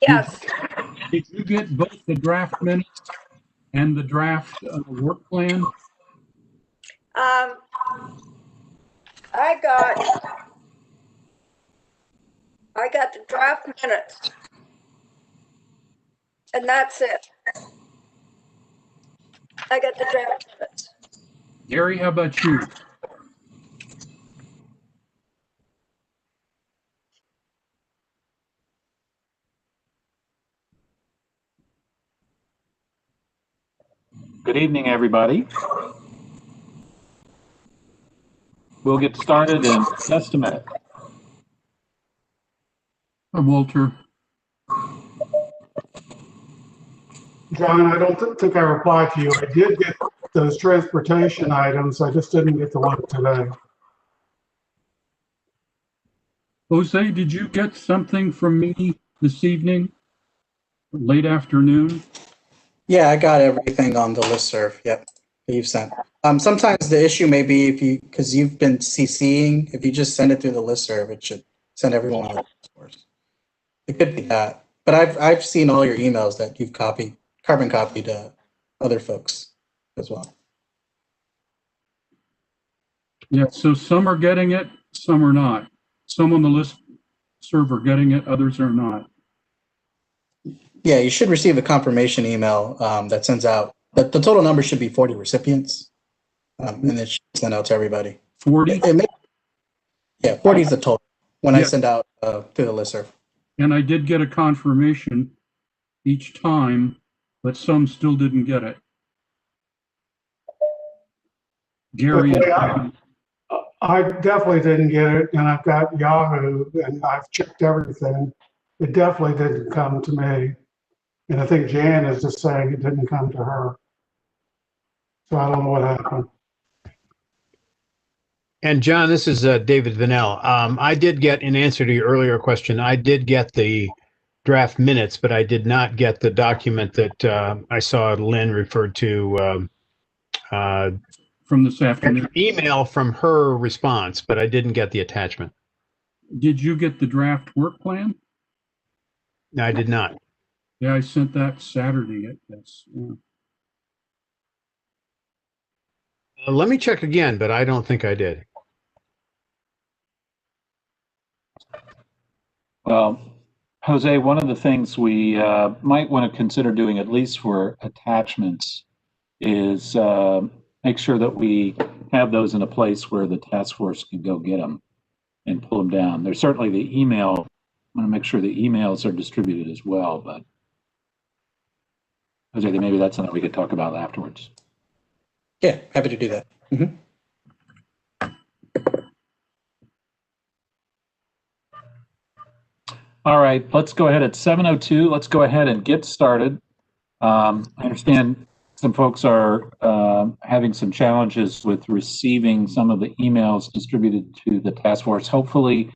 Yes. Did you get both the draft minutes and the draft work plan? I got the draft minutes, and that's it. I got the draft minutes. Gary, how about you? Good evening, everybody. We'll get started in just a minute. Hi, Walter. John, I don't think I replied to you. I did get those transportation items. I just didn't get the one today. Jose, did you get something from me this evening? Late afternoon? Yeah, I got everything on the listserv. Yep, that you've sent. Sometimes the issue may be because you've been CCing, if you just send it through the listserv, it should send everyone on the source. It could be that, but I've seen all your emails that you've carbon copied other folks as well. Yeah, so some are getting it, some are not. Some on the listserv are getting it, others are not. Yeah, you should receive a confirmation email that sends out, the total number should be 40 recipients, and it should send out to everybody. 40? Yeah, 40 is the total when I Yeah. send out to the listserv. And I did get a confirmation each time, but some still didn't get it. Gary, I definitely didn't get it, and I've got Yahoo, and I've checked everything. It definitely didn't come to me. And I think Jan is just saying it didn't come to her. So I don't know what happened. And John, this is David Vanel. I did get, in answer to your earlier question, I did get the draft minutes, but I did not get the document that I saw Lynn referred to. from this afternoon. Email from her response, but I didn't get the attachment. Did you get the draft work plan? No, I did not. Yeah, I sent that Saturday, I guess. Yeah. Let me check again, but I don't think I did. Well, Jose, one of the things we might want to consider doing, at least for attachments, is make sure that we have those in a place where the task force can go get them and pull them down. There's certainly the email. I want to make sure the emails are distributed as well, but Jose, maybe that's something we could talk about afterwards. Yeah, happy to do that. Mm-hmm. All right, let's go ahead at 7:02. Let's go ahead and get started. I understand some folks are having some challenges with receiving some of the emails distributed to the task force. Hopefully,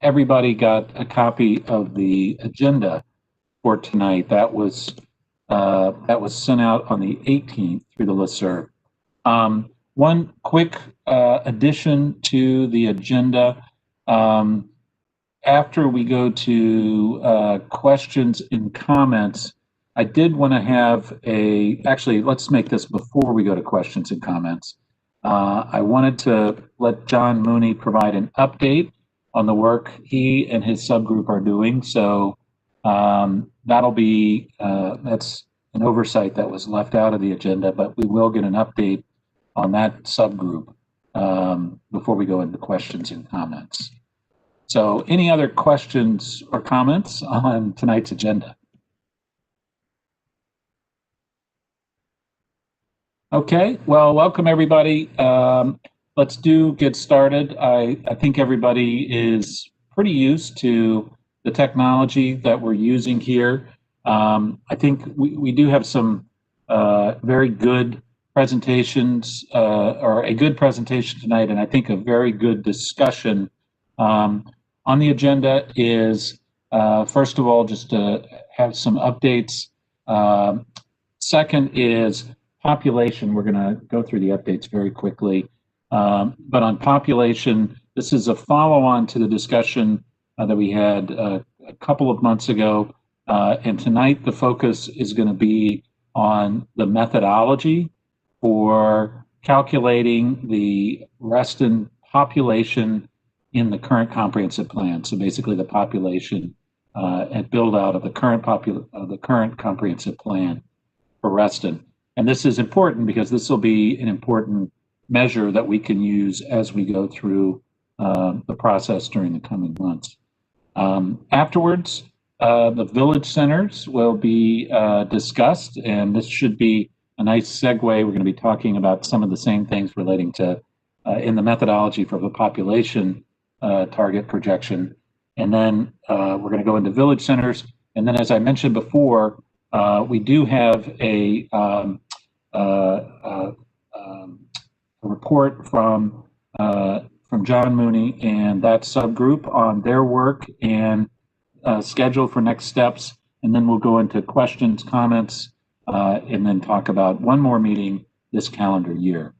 everybody got a copy of the agenda for tonight. That was sent out on the 18th through the listserv. One quick addition to the agenda. After we go to questions and comments, I did want to have actually, let's make this before we go to questions and comments. I wanted to let John Mooney provide an update on the work he and his subgroup are doing. So that'll be, that's an oversight that was left out of the agenda, but we will get an update on that subgroup before we go into questions and comments. So any other questions or comments on tonight's agenda? Okay, well, welcome everybody. Let's get started. I think everybody is pretty used to the technology that we're using here. I think we do have some very good presentations, or a good presentation tonight, and I think a very good discussion. On the agenda is, first of all, just to have some updates. Second is population. We're going to go through the updates very quickly. But on population, this is a follow-on to the discussion that we had a couple of months ago And tonight, the focus is going to be on the methodology for calculating the Reston population in the current comprehensive plan. So basically the population and build out of the current comprehensive plan for Reston. And this is important because this will be an important measure that we can use as we go through the process during the coming months. Afterwards, the village centers will be discussed, and this should be a nice segue. We're going to be talking about some of the same things relating to in the methodology for the population target projection. And then we're going to go into village centers. And then, as I mentioned before, we do have a report from John Mooney and that subgroup on their work and schedule for next steps. And then we'll go into questions, comments, and then talk about one more meeting this calendar year.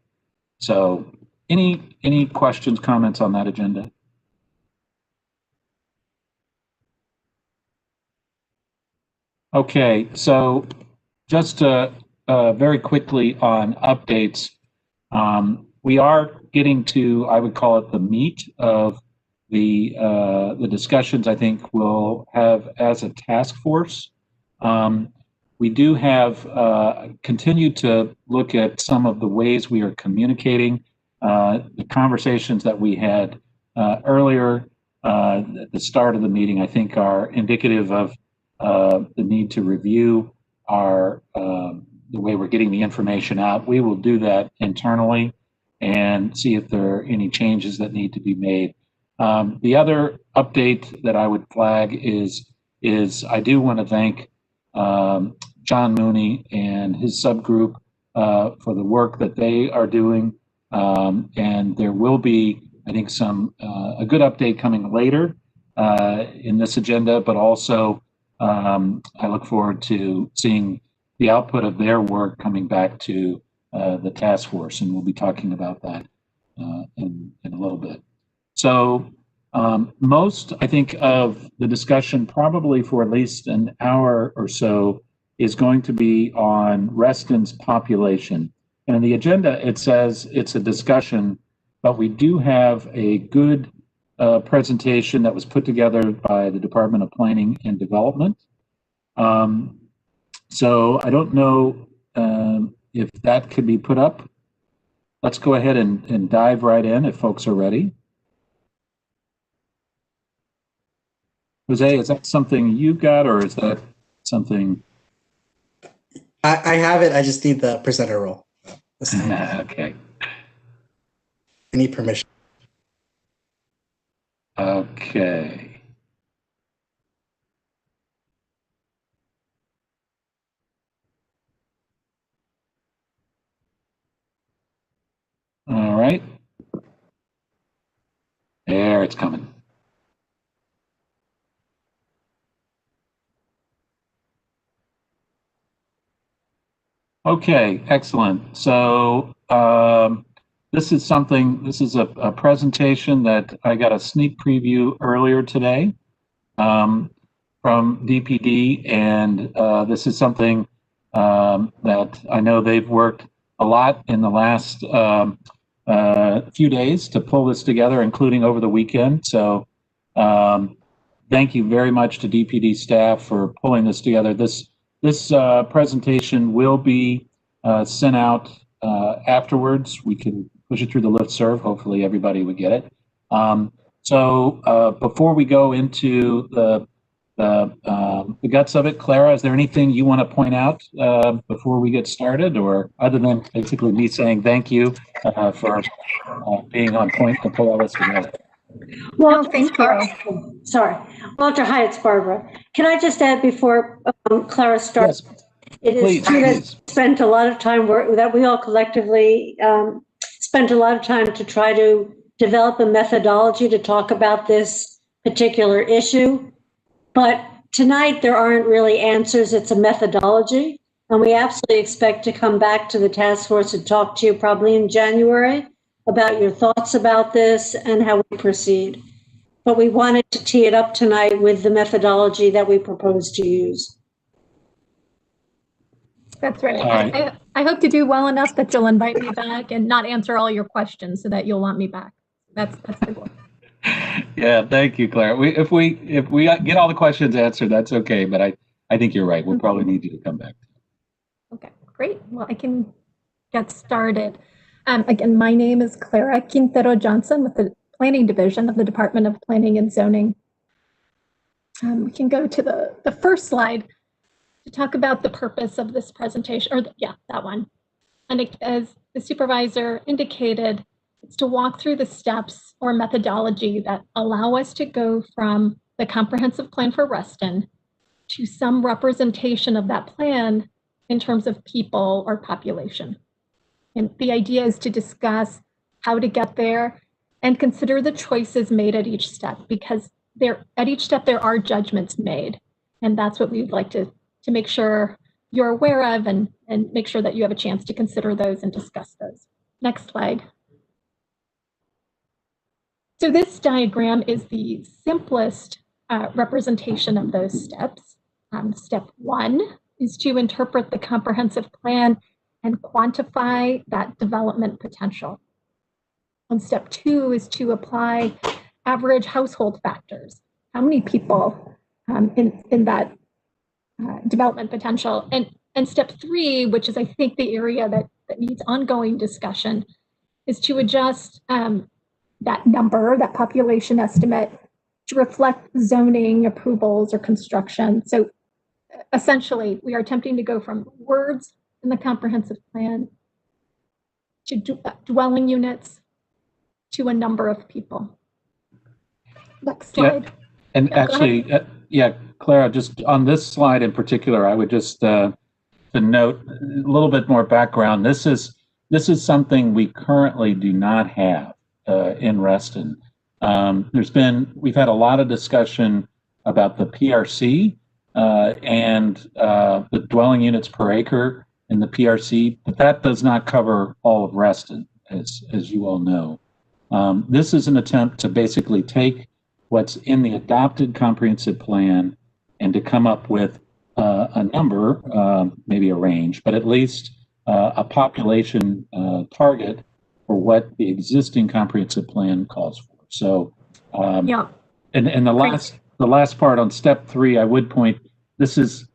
So any questions, comments on that agenda? Okay, so just very quickly on updates, we are getting to, I would call it the meat of the discussions I think we'll have as a task force. We do have continued to look at some of the ways we are communicating. The conversations that we had earlier at the start of the meeting, I think, are indicative of the need to review our the way we're getting the information out. We will do that internally and see if there are any changes that need to be made. The other update that I would flag is I do want to thank John Mooney and his subgroup for the work that they are doing. And there will be, I think, a good update coming later in this agenda, but also I look forward to seeing the output of their work coming back to the task force, and we'll be talking about that in a little bit. So most, I think, of the discussion, probably for at least an hour or so, is going to be on Reston's population. And in the agenda, it says it's a discussion, but we do have a good presentation that was put together by the Department of Planning and Development. So I don't know if that could be put up. Let's go ahead and dive right in if folks are ready. Jose, is that something you got, or is that something? I have it. I just need the presenter role. Okay. I need permission. Okay. All right. There, it's coming. Okay, excellent. So this is a presentation that I got a sneak preview earlier today from DPD, and this is something that I know they've worked a lot in the last few days to pull this together, including over the weekend. So thank you very much to DPD staff for pulling this together. This presentation will be sent out afterwards. We can push it through the listserv. Hopefully everybody would get it. So before we go into the guts of it, Clara, is there anything you want to point out before we get started, or other than basically me saying thank you for being on point to pull all this together? Well, thank you. Sorry. Walter, hi, it's Barbara. Can I just add before Clara starts? Yes, it is please, true please. that spent a lot of time that we all collectively spent a lot of time to try to develop a methodology to talk about this particular issue. But tonight there aren't really answers. It's a methodology. And we absolutely expect to come back to the task force and talk to you probably in January about your thoughts about this and how we proceed. but we wanted to tee it up tonight with the methodology that we propose to use. That's right. All right. I hope to do well enough that you'll invite me back and not answer all your questions so that you'll want me back. That's the goal. Yeah, thank you, Claire. If we get all the questions answered, that's okay. But I think you're right. We'll probably need you to come back. Okay, great. Well, I can get started. Again, my name is Clara Quintero Johnson with the Planning Division of the Department of Planning and Zoning. We can go to the first slide to talk about the purpose of this presentation, or that one. And as the supervisor indicated, it's to walk through the steps or methodology that allow us to go from the comprehensive plan for Reston to some representation of that plan in terms of people or population. And the idea is to discuss how to get there and consider the choices made at each step, because at each step there are judgments made. And that's what we'd like to make sure you're aware of and make sure that you have a chance to consider those and discuss those. Next slide. So this diagram is the simplest representation of those steps. Step 1 is to interpret the comprehensive plan and quantify that development potential. And step 2 is to apply average household factors. How many people in that development potential? And step 3, which is I think the area that needs ongoing discussion, is to adjust that number, that population estimate, to reflect zoning approvals or construction. So essentially, we are attempting to go from words in the comprehensive plan to dwelling units to a number of people. Next slide. Yeah. And actually, Clara, just on this slide in particular, I would just to note a little bit more background. This is something we currently do not have in Reston. We've had a lot of discussion about the PRC and the dwelling units per acre in the PRC, but that does not cover all of Reston, as you all know. This is an attempt to basically take what's in the adopted comprehensive plan and to come up with a number, maybe a range, but at least a population target for what the existing comprehensive plan calls for. So, and the last part on step 3, I would point. This is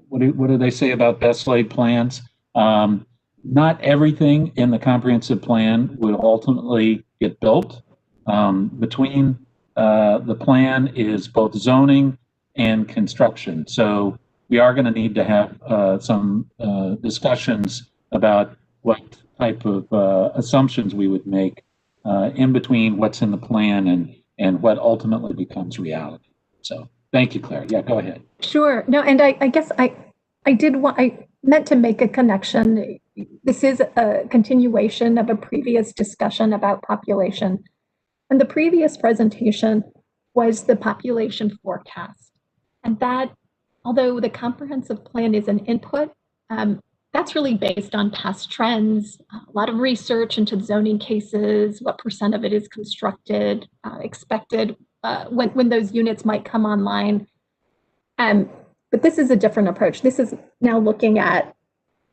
what do they say about best laid plans? Not everything in the comprehensive plan will ultimately get built. Between the plan is both zoning and construction. So we are going to need to have some discussions about what type of assumptions we would make in between what's in the plan and what ultimately becomes reality. So thank you, Claire. Yeah, go ahead. Sure. No, and I guess I meant to make a connection. This is a continuation of a previous discussion about population. And the previous presentation was the population forecast. And that, although the comprehensive plan is an input, that's really based on past trends, a lot of research into zoning cases, what % of it is constructed, expected, when those units might come online. But this is a different approach. This is now looking at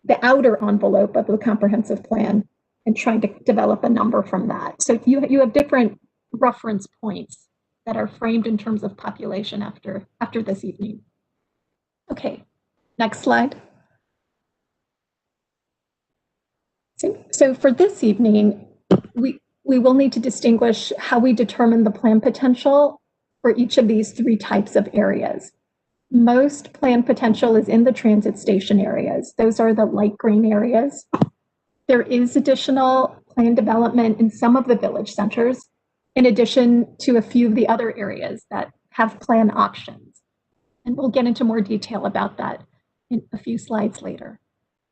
the outer envelope of the comprehensive plan and trying to develop a number from that. So you have different reference points that are framed in terms of population after this evening. Okay, next slide. So for this evening, we will need to distinguish how we determine the plan potential for each of these 3 types of areas. Most plan potential is in the transit station areas. Those are the light green areas. There is additional plan development in some of the village centers, in addition to a few of the other areas that have plan options. And we'll get into more detail about that in a few slides later.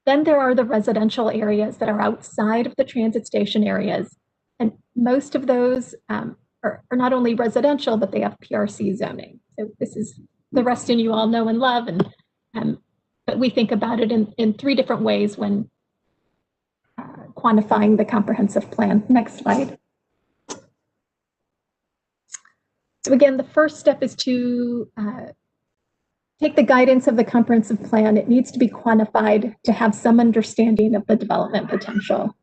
Then there are the residential areas that are outside of the transit station areas. And most of those are not only residential, but they have PRC zoning. So this is the Reston you all know and love. But we think about it in 3 different ways when quantifying the comprehensive plan. Next slide. So again, the first step is to take the guidance of the comprehensive plan. It needs to be quantified to have some understanding of the development potential.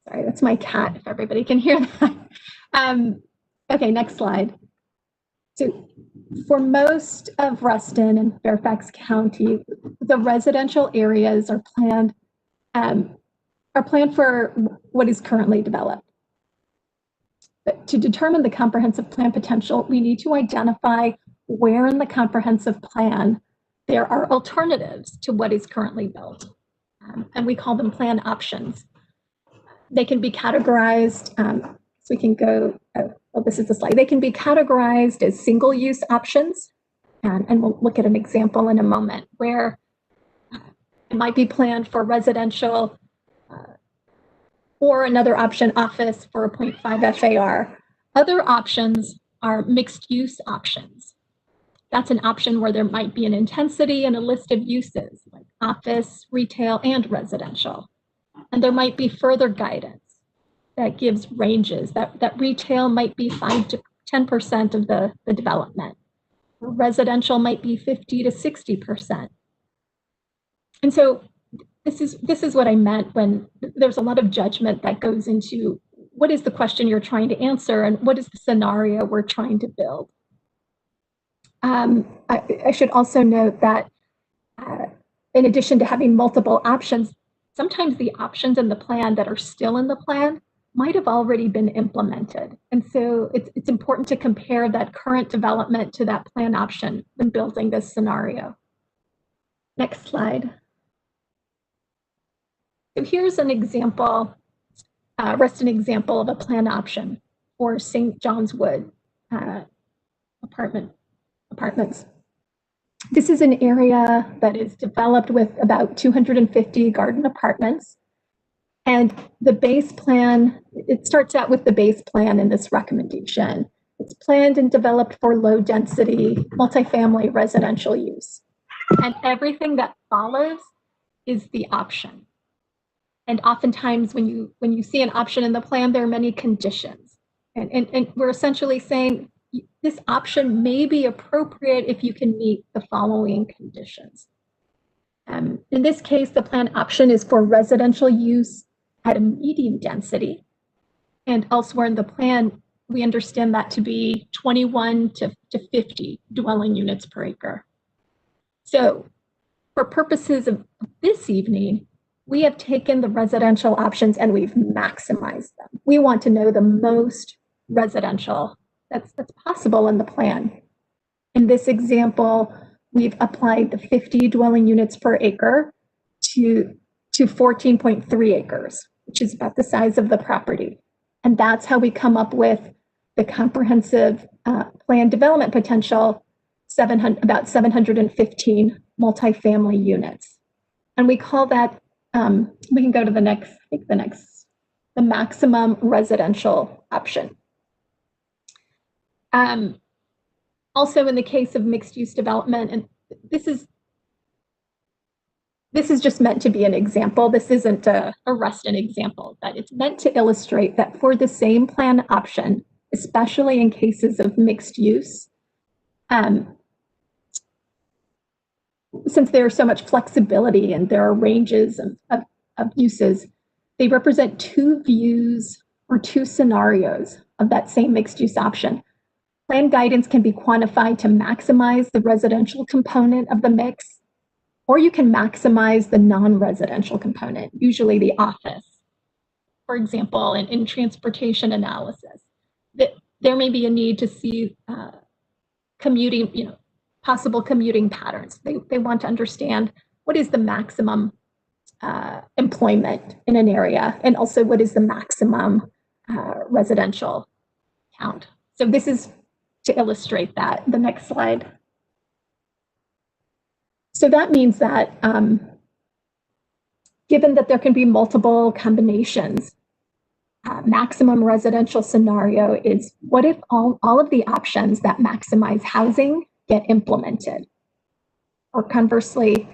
Sorry, that's my cat, if everybody can hear that. Okay, next slide. So for most of Reston and Fairfax County, the residential areas are planned for what is currently developed. But to determine the comprehensive plan potential, we need to identify where in the comprehensive plan there are alternatives to what is currently built. And we call them plan options. They can be categorized, so we can go, well, this is the slide. They can be categorized as single-use options, and we'll look at an example in a moment where it might be planned for residential or another option, office, for a 0.5 FAR. Other options are mixed-use options. That's an option where there might be an intensity and a list of uses, like office, retail, and residential. And there might be further guidance that gives ranges, that retail might be 5 to 10% of the development. Residential might be 50 to 60%. And so this is what I meant when there's a lot of judgment that goes into what is the question you're trying to answer and what is the scenario we're trying to build. I should also note that in addition to having multiple options, sometimes the options in the plan that are still in the plan might have already been implemented. And so it's important to compare that current development to that plan option when building this scenario. Next slide. So here's an example, Reston example of a plan option for St. John's Wood apartments. This is an area that is developed with about 250 garden apartments. And the base plan, it starts out with the base plan in this recommendation. It's planned and developed for low density, multifamily residential use. And everything that follows is the option. And oftentimes when you see an option in the plan, there are many conditions. And we're essentially saying this option may be appropriate if you can meet the following conditions. In this case, the plan option is for residential use at a medium density. And elsewhere in the plan, we understand that to be 21 to 50 dwelling units per acre. So for purposes of this evening, we have taken the residential options and we've maximized them. We want to know the most residential that's possible in the plan. In this example, we've applied the 50 dwelling units per acre to 14.3 acres, which is about the size of the property. And that's how we come up with the comprehensive plan development potential, about 715 multifamily units. And we call that, we can go to the next, the maximum residential option. Also in the case of mixed use development, and this is just meant to be an example. This isn't a Reston example, but it's meant to illustrate that for the same plan option, especially in cases of mixed use, since there's so much flexibility and there are ranges of uses, they represent two views or two scenarios of that same mixed use option. Plan guidance can be quantified to maximize the residential component of the mix, or you can maximize the non-residential component, usually the office. For example, in transportation analysis, there may be a need to see commuting, possible commuting patterns. They want to understand what is the maximum employment in an area, and also what is the maximum residential count. So this is to illustrate that. The next slide. So that means that given that there can be multiple combinations, maximum residential scenario is what if all of the options that maximize housing get implemented? Or conversely,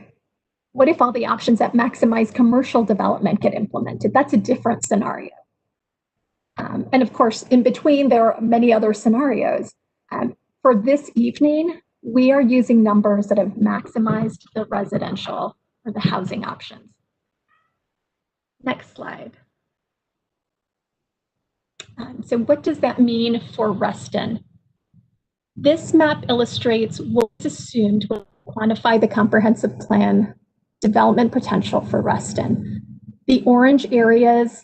what if all the options that maximize commercial development get implemented? That's a different scenario. And of course, in between, there are many other scenarios. For this evening, we are using numbers that have maximized the residential or the housing options. Next slide. So what does that mean for Reston? This map illustrates what's assumed will quantify the comprehensive plan development potential for Reston. The orange areas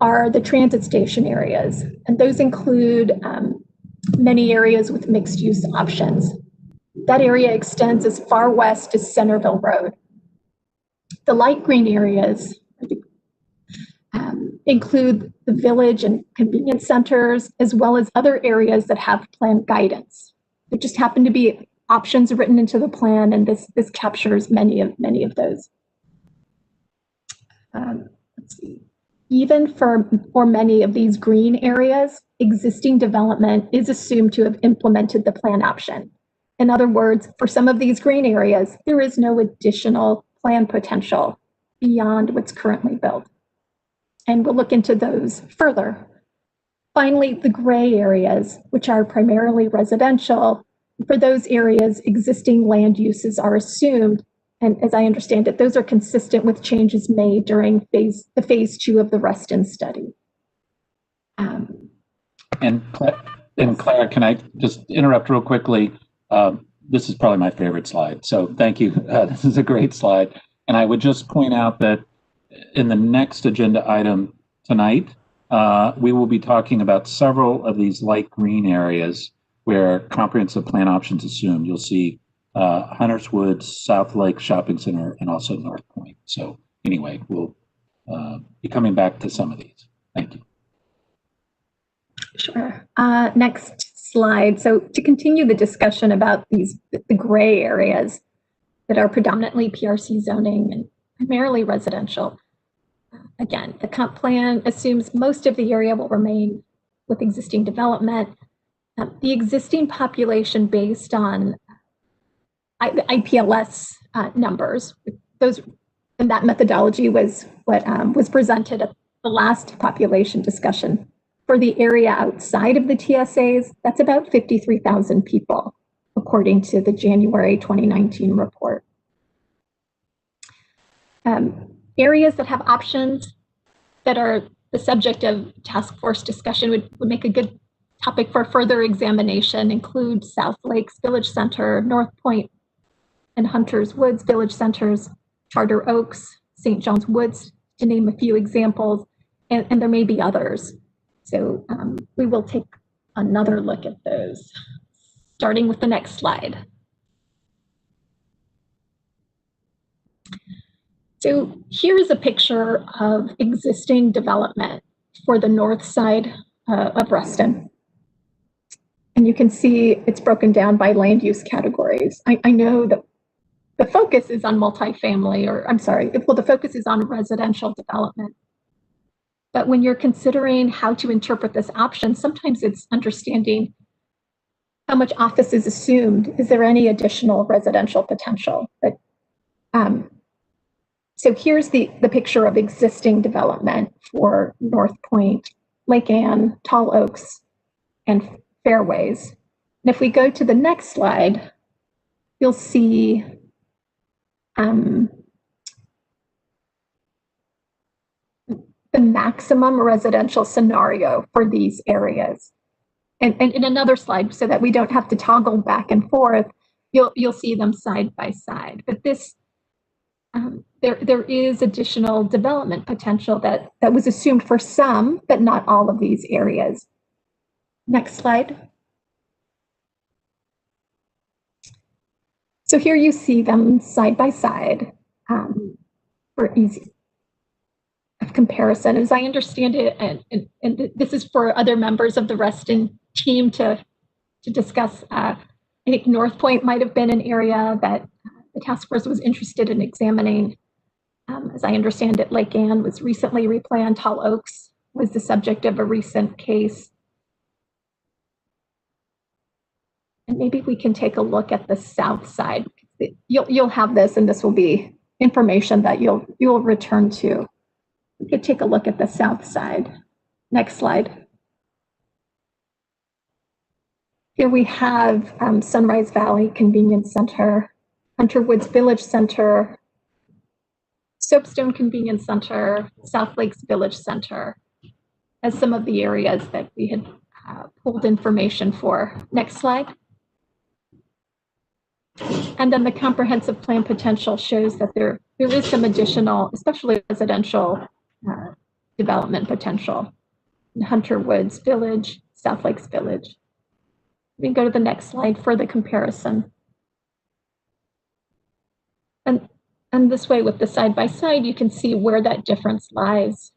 are the transit station areas, and those include many areas with mixed use options. That area extends as far west as Centerville Road. The light green areas include the village and convenience centers, as well as other areas that have plan guidance. There just happen to be options written into the plan, and this captures many of those. Let's see. Even for many of these green areas, existing development is assumed to have implemented the plan option. In other words, for some of these green areas, there is no additional plan potential beyond what's currently built. And we'll look into those further. Finally, the gray areas, which are primarily residential, for those areas, existing land uses are assumed. And as I understand it, those are consistent with changes made during phase 2 of the Reston study. And Clara, can I just interrupt real quickly? This is probably my favorite slide. So thank you. This is a great slide. And I would just point out that in the next agenda item tonight, we will be talking about several of these light green areas where comprehensive plan options assumed. You'll see Hunters Woods, South Lake Shopping Center, and also North Point. So anyway, we'll be coming back to some of these. Thank you. Sure. Next slide. So to continue the discussion about the gray areas that are predominantly PRC zoning and primarily residential, again, the comp plan assumes most of the area will remain with existing development. The existing population based on the IPLS numbers, those, and that methodology was what was presented at the last population discussion. For the area outside of the TSAs, that's about 53,000 people, according to the January 2019 report. Areas that have options that are the subject of task force discussion would make a good topic for further examination, include South Lakes Village Center, North Point and Hunters Woods Village Centers, Charter Oaks, St. John's Woods, to name a few examples, and there may be others. So we will take another look at those, starting with the next slide. So here's a picture of existing development for the north side of Reston. And you can see it's broken down by land use categories. I know that the focus is on multifamily, or I'm sorry, well, the focus is on residential development. But when you're considering how to interpret this option, sometimes it's understanding how much office is assumed. Is there any additional residential potential? But, so here's the picture of existing development for North Point, Lake Anne, Tall Oaks, and Fairways. And if we go to the next slide, you'll see the maximum residential scenario for these areas. And in another slide, so that we don't have to toggle back and forth, you'll see them side by side. But this, there is additional development potential that was assumed for some, but not all of these areas. Next slide. So here you see them side by side for easy of comparison. As I understand it, and this is for other members of the Reston team to discuss, I think North Point might have been an area that the task force was interested in examining. As I understand it, Lake Anne was recently replanned. Tall Oaks was the subject of a recent case. And maybe we can take a look at the south side. You'll have this, and this will be information that you'll return to. We could take a look at the south side. Next slide. Here we have Sunrise Valley Convenience Center, Hunter Woods Village Center, Soapstone Convenience Center, South Lakes Village Center, as some of the areas that we had pulled information for. Next slide. And then the comprehensive plan potential shows that there is some additional, especially residential development potential in Hunter Woods Village, South Lakes Village. We can go to the next slide for the comparison. And this way, with the side by side, you can see where that difference lies.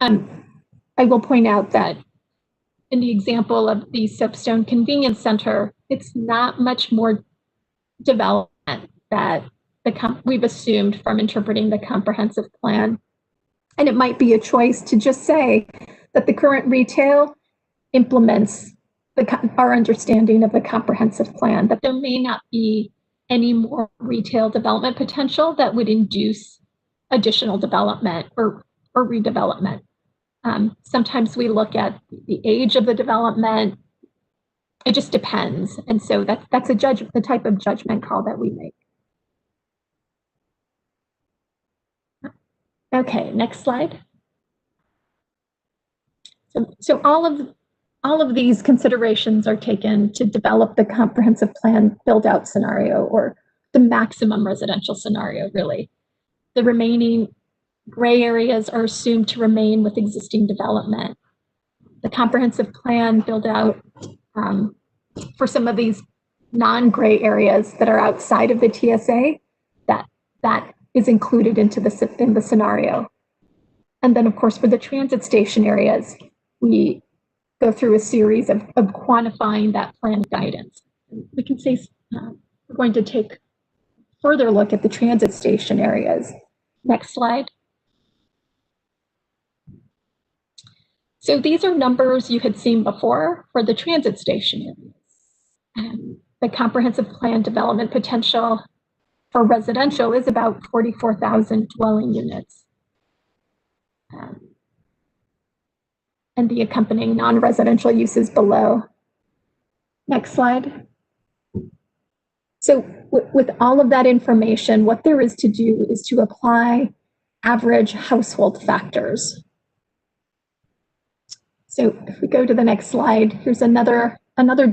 I will point out that in the example of the Soapstone Convenience Center, it's not much more development that we've assumed from interpreting the comprehensive plan. And it might be a choice to just say that the current retail implements our understanding of the comprehensive plan, that there may not be any more retail development potential that would induce additional development or redevelopment. Sometimes we look at the age of the development. It just depends. And so that's the type of judgment call that we make. Okay, next slide. So all of these considerations are taken to develop the comprehensive plan build-out scenario, or the maximum residential scenario, really. The remaining gray areas are assumed to remain with existing development. The comprehensive plan build-out for some of these non-gray areas that are outside of the TSA, that is included in the scenario. And then, of course, for the transit station areas, we go through a series of quantifying that plan guidance. We can say we're going to take a further look at the transit station areas. Next slide. So these are numbers you had seen before for the transit station areas. The comprehensive plan development potential for residential is about 44,000 dwelling units. And the accompanying non-residential uses below. Next slide. So with all of that information, what there is to do is to apply average household factors. So if we go to the next slide, here's another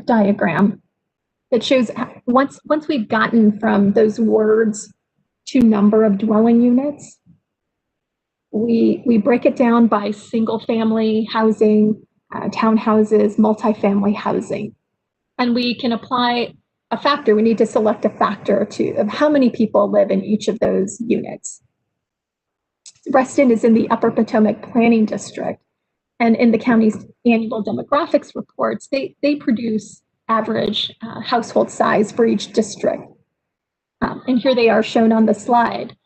diagram that shows once we've gotten from those words to number of dwelling units, we break it down by single family housing, townhouses, multifamily housing. And we can apply a factor. We need to select a factor of how many people live in each of those units. Reston is in the Upper Potomac Planning District. And in the county's annual demographics reports, they produce average household size for each district. And here they are shown on the slide.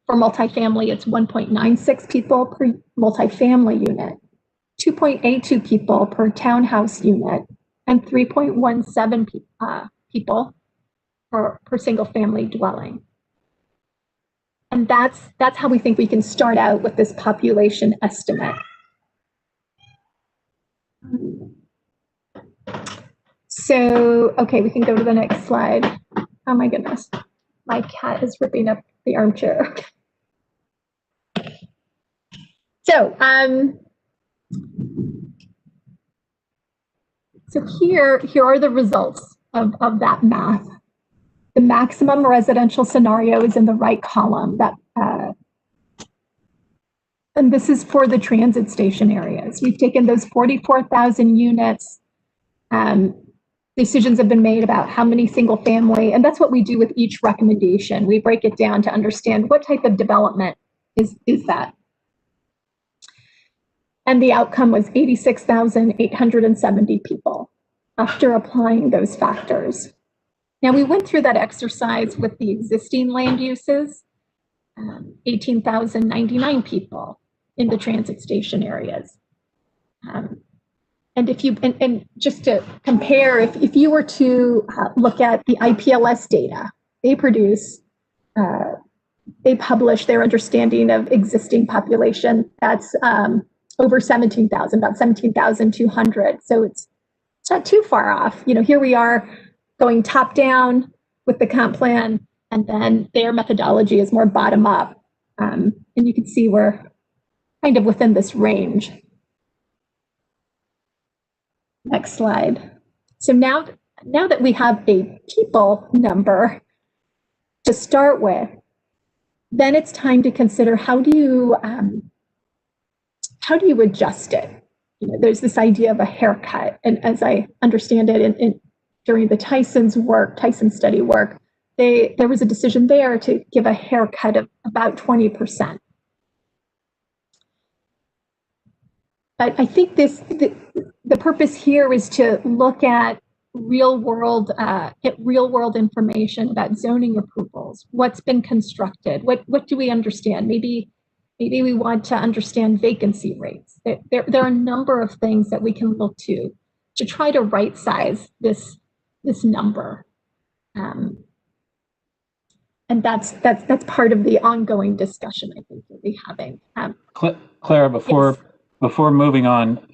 For multifamily, it's 1.96 people per multifamily unit, 2.82 people per townhouse unit, and 3.17 people per single family dwelling. And that's how we think we can start out with this population estimate. So, okay, we can go to the next slide. Oh my goodness, my cat is ripping up the armchair. So here are the results of that math. The maximum residential scenario is in the right column. And this is for the transit station areas. We've taken those 44,000 units. Decisions have been made about how many single family, and that's what we do with each recommendation. We break it down to understand what type of development is that. And the outcome was 86,870 people after applying those factors. Now, we went through that exercise with the existing land uses, 18,099 people in the transit station areas. And just to compare, if you were to look at the IPLS data, they publish their understanding of existing population. That's over 17,000, about 17,200. So it's not too far off. Here we are going top down with the comp plan, and then their methodology is more bottom up. And you can see we're kind of within this range. Next slide. So now that we have a people number to start with, then it's time to consider how do you adjust it? There's this idea of a haircut, and as I understand it, during the Tyson study work, there was a decision there to give a haircut of about 20%. But I think the purpose here is to look at real world information about zoning approvals. What's been constructed? What do we understand? Maybe we want to understand vacancy rates. There are a number of things that we can look to try to right size this number. And that's part of the ongoing discussion I think we'll be having. Clara, before moving on,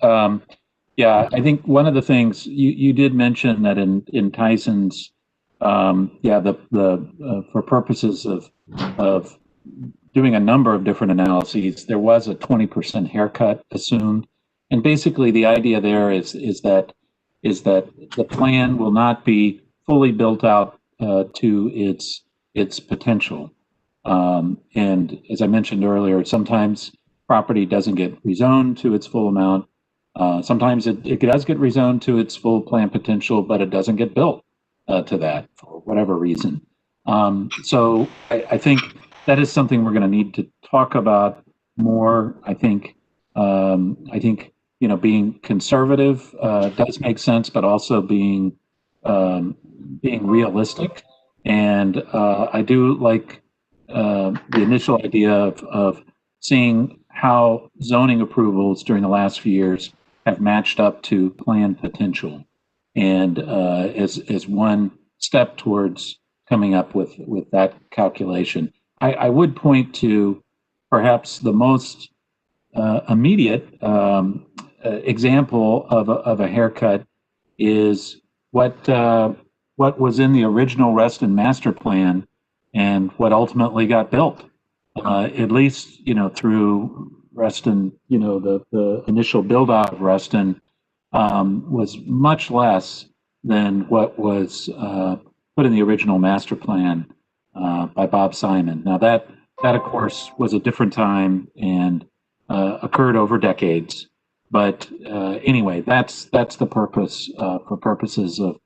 yeah, I think one of the things you did mention that in Tyson's, for purposes of doing a number of different analyses, there was a 20% haircut assumed, and basically the idea there is that the plan will not be fully built out to its potential, and as I mentioned earlier, sometimes property doesn't get rezoned to its full amount. Sometimes it does get rezoned to its full plan potential, but it doesn't get built to that for whatever reason. So I think that is something we're going to need to talk about more. I think being conservative does make sense, but also being realistic. And I do like the initial idea of seeing how zoning approvals during the last few years have matched up to plan potential, and as one step towards coming up with that calculation. I would point to perhaps the most immediate example of a haircut is what was in the original Reston master plan and what ultimately got built. At least, through Reston, the initial build out of Reston was much less than what was put in the original master plan by Bob Simon. Now that of course was a different time and occurred over decades. But anyway, that's the purpose for purposes of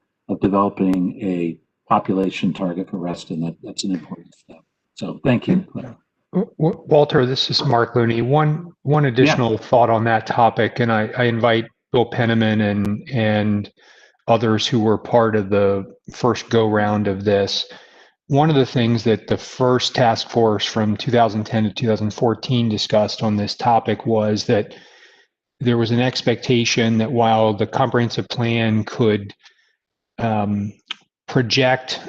developing a population target for Reston. That's an important step. So thank you. Walter, this is Mark Looney. One additional thought on that topic, and I invite Bill Penniman and others who were part of the first go round of this. One of the things that the first task force from 2010 to 2014 discussed on this topic was that there was an expectation that while the comprehensive plan could project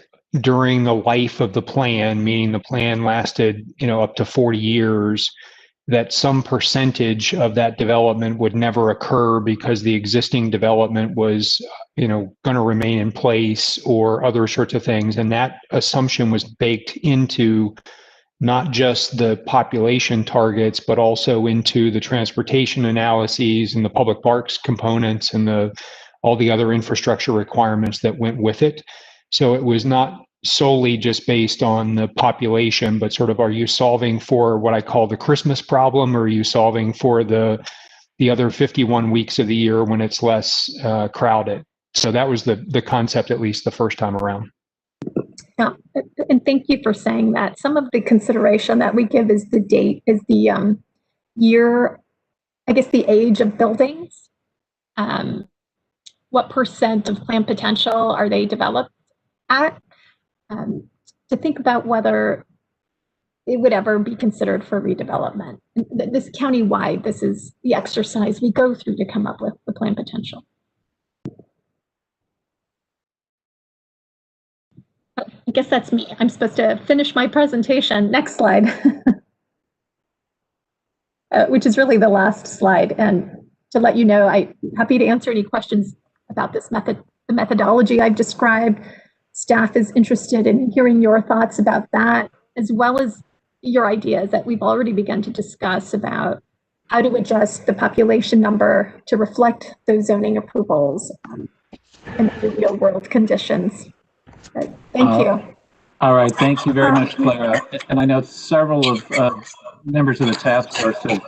during the life of the plan, meaning the plan lasted, up to 40 years, that some percentage of that development would never occur because the existing development was, going to remain in place or other sorts of things. And that assumption was baked into not just the population targets, but also into the transportation analyses and the public parks components and all the other infrastructure requirements that went with it. So it was not solely just based on the population, but sort of, are you solving for what I call the Christmas problem, or are you solving for the other 51 weeks of the year when it's less crowded? So that was the concept, at least the first time around. Yeah, and thank you for saying that. Some of the consideration that we give is the year, I guess the age of buildings. What percent of plan potential are they developed at? To think about whether it would ever be considered for redevelopment. This county-wide, this is the exercise we go through to come up with the plan potential. I guess that's me. I'm supposed to finish my presentation. Next slide. which is really the last slide. And to let you know, I'm happy to answer any questions about this method, the methodology I've described. Staff is interested in hearing your thoughts about that, as well as your ideas that we've already begun to discuss about how to adjust the population number to reflect those zoning approvals and the real world conditions. But thank you. All right, thank you very much, Clara. And I know several of members of the task force have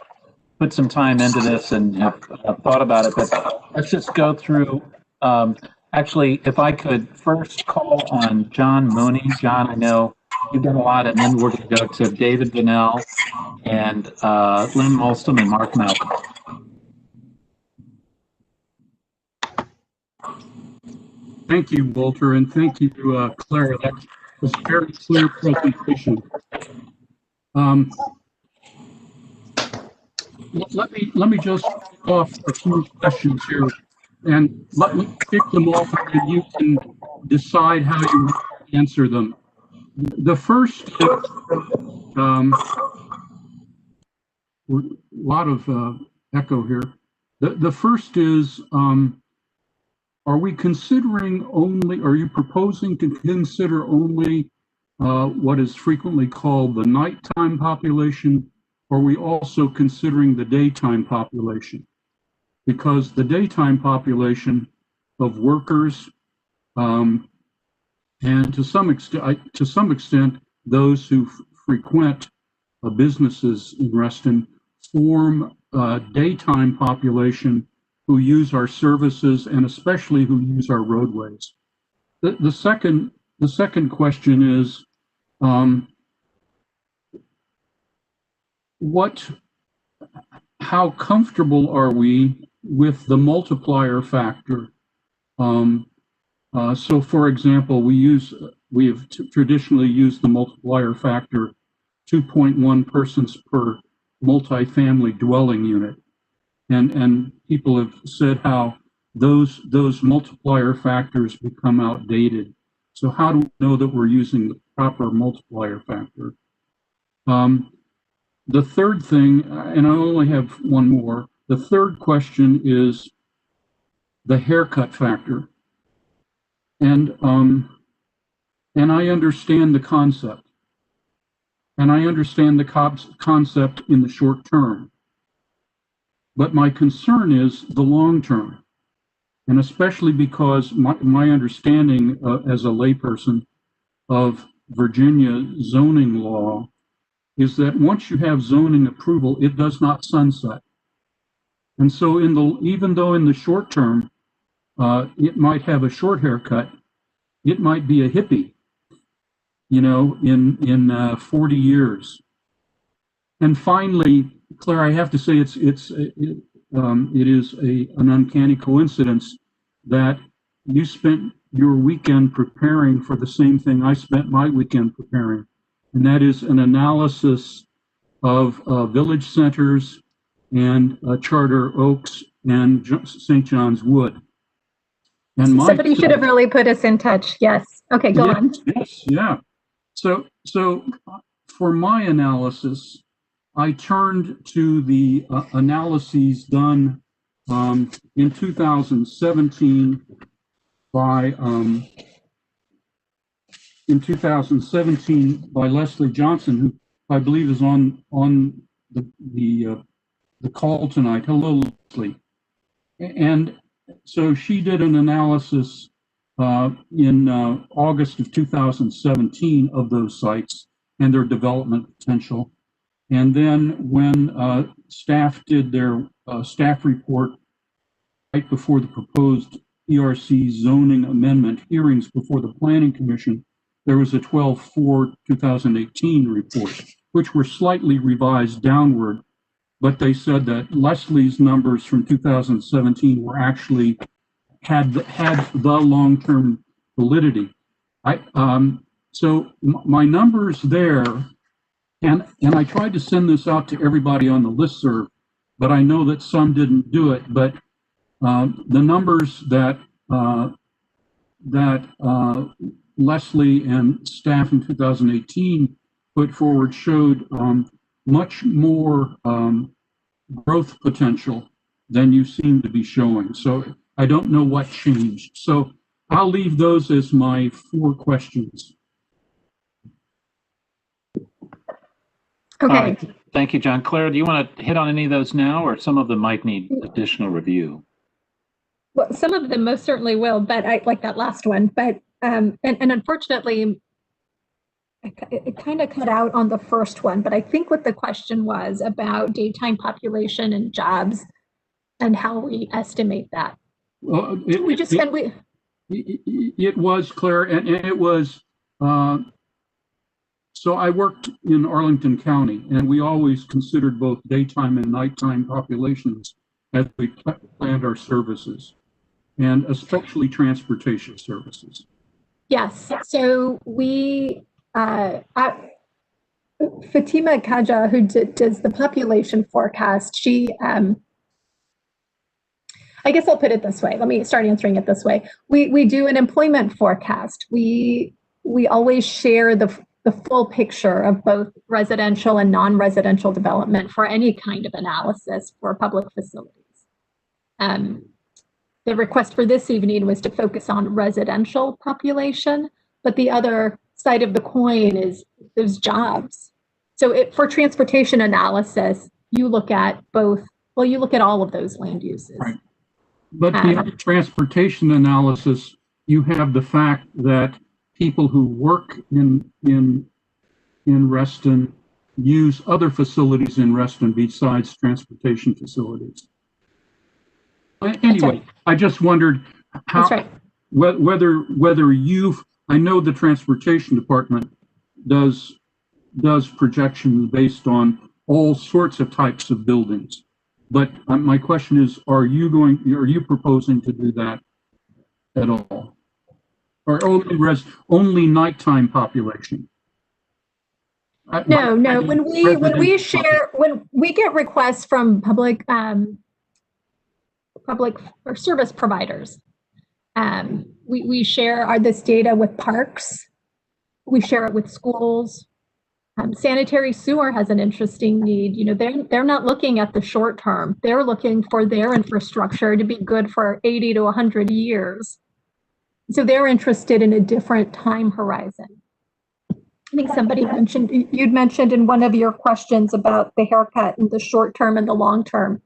put some time into this and have thought about it, but let's just go through. Actually, if I could first call on John Mooney. John, I know you've done a lot, and then we're going to go to David Bunnell and Lynn Molston and Mark Malcolm. Thank you, Walter, and thank you, Clara. That was a very clear presentation. Let me just off a few questions here, and let me kick them off, and you can decide how you answer them. The first is a lot of echo here. The first is, are we considering only, are you proposing to consider only what is frequently called the nighttime population, or are we also considering the daytime population? Because the daytime population of workers and to some extent those who frequent businesses in Reston form a daytime population who use our services and especially who use our roadways. The second question is, how comfortable are we with the multiplier factor? So for example, we have traditionally used the multiplier factor 2.1 persons per multifamily dwelling unit. And people have said how those multiplier factors become outdated. So how do we know that we're using the proper multiplier factor? The third thing, and I only have one more, the third question is the haircut factor. And I understand the concept. And I understand the concept in the short term. But my concern is the long term. And especially because my understanding as a layperson of Virginia zoning law is that once you have zoning approval, it does not sunset. And so even though in the short term, it might have a short haircut, it might be a hippie, you know, in 40 years. And finally, Claire, I have to say it is an uncanny coincidence that you spent your weekend preparing for the same thing I spent my weekend preparing, and that is an analysis of village centers and Charter Oaks and St. John's Wood. And somebody should have really put us in touch. Yes. Okay, go on. Yes, yeah. So for my analysis, I turned to the analyses done in 2017 by Leslie Johnson, who I believe is on the call tonight. Hello, Leslie. And so she did an analysis in August of 2017 of those sites and their development potential. And then when staff did their staff report right before the proposed ERC zoning amendment hearings before the Planning Commission, there was a 12/4/2018 report, which were slightly revised downward, but they said that Leslie's numbers from 2017 were actually had the long-term validity. So my numbers there. And I tried to send this out to everybody on the listserv, but I know that some didn't do it. But the numbers that Leslie and staff in 2018 put forward showed much more growth potential than you seem to be showing. So I don't know what changed. So I'll leave those as my 4 questions. Okay. All right. Thank you, John. Claire, do you want to hit on any of those now, or some of them might need additional review? Well, some of them most certainly will, but I like that last one. But and unfortunately, it kind of cut out on the first one. But I think what the question was about daytime population and jobs and how we estimate that. It was, Claire, and it was. So I worked in Arlington County, and we always considered both daytime and nighttime populations as we planned our services, and especially transportation services. Yes. So we, Fatima Kaja, who does the population forecast, she, I guess I'll put it this way. Let me start answering it this way. We do an employment forecast. We always share the full picture of both residential and non-residential development for any kind of analysis for public facilities. The request for this evening was to focus on residential population, but the other side of the coin is those jobs. So for transportation analysis, you look at both, well, you look at all of those land uses. Right. But the transportation analysis, you have the fact that people who work in Reston use other facilities in Reston besides transportation facilities. Anyway, right. I just wondered how, right. whether you've, I know the transportation department does projections based on all sorts of types of buildings, but my question is, are you proposing to do that at all? Or only nighttime population? No. When we get requests from public or service providers, we share this data with parks. We share it with schools. Sanitary sewer has an interesting need. You know, they're not looking at the short term. They're looking for their infrastructure to be good for 80 to 100 years. So they're interested in a different time horizon. I think you'd mentioned in one of your questions about the haircut in the short term and the long term.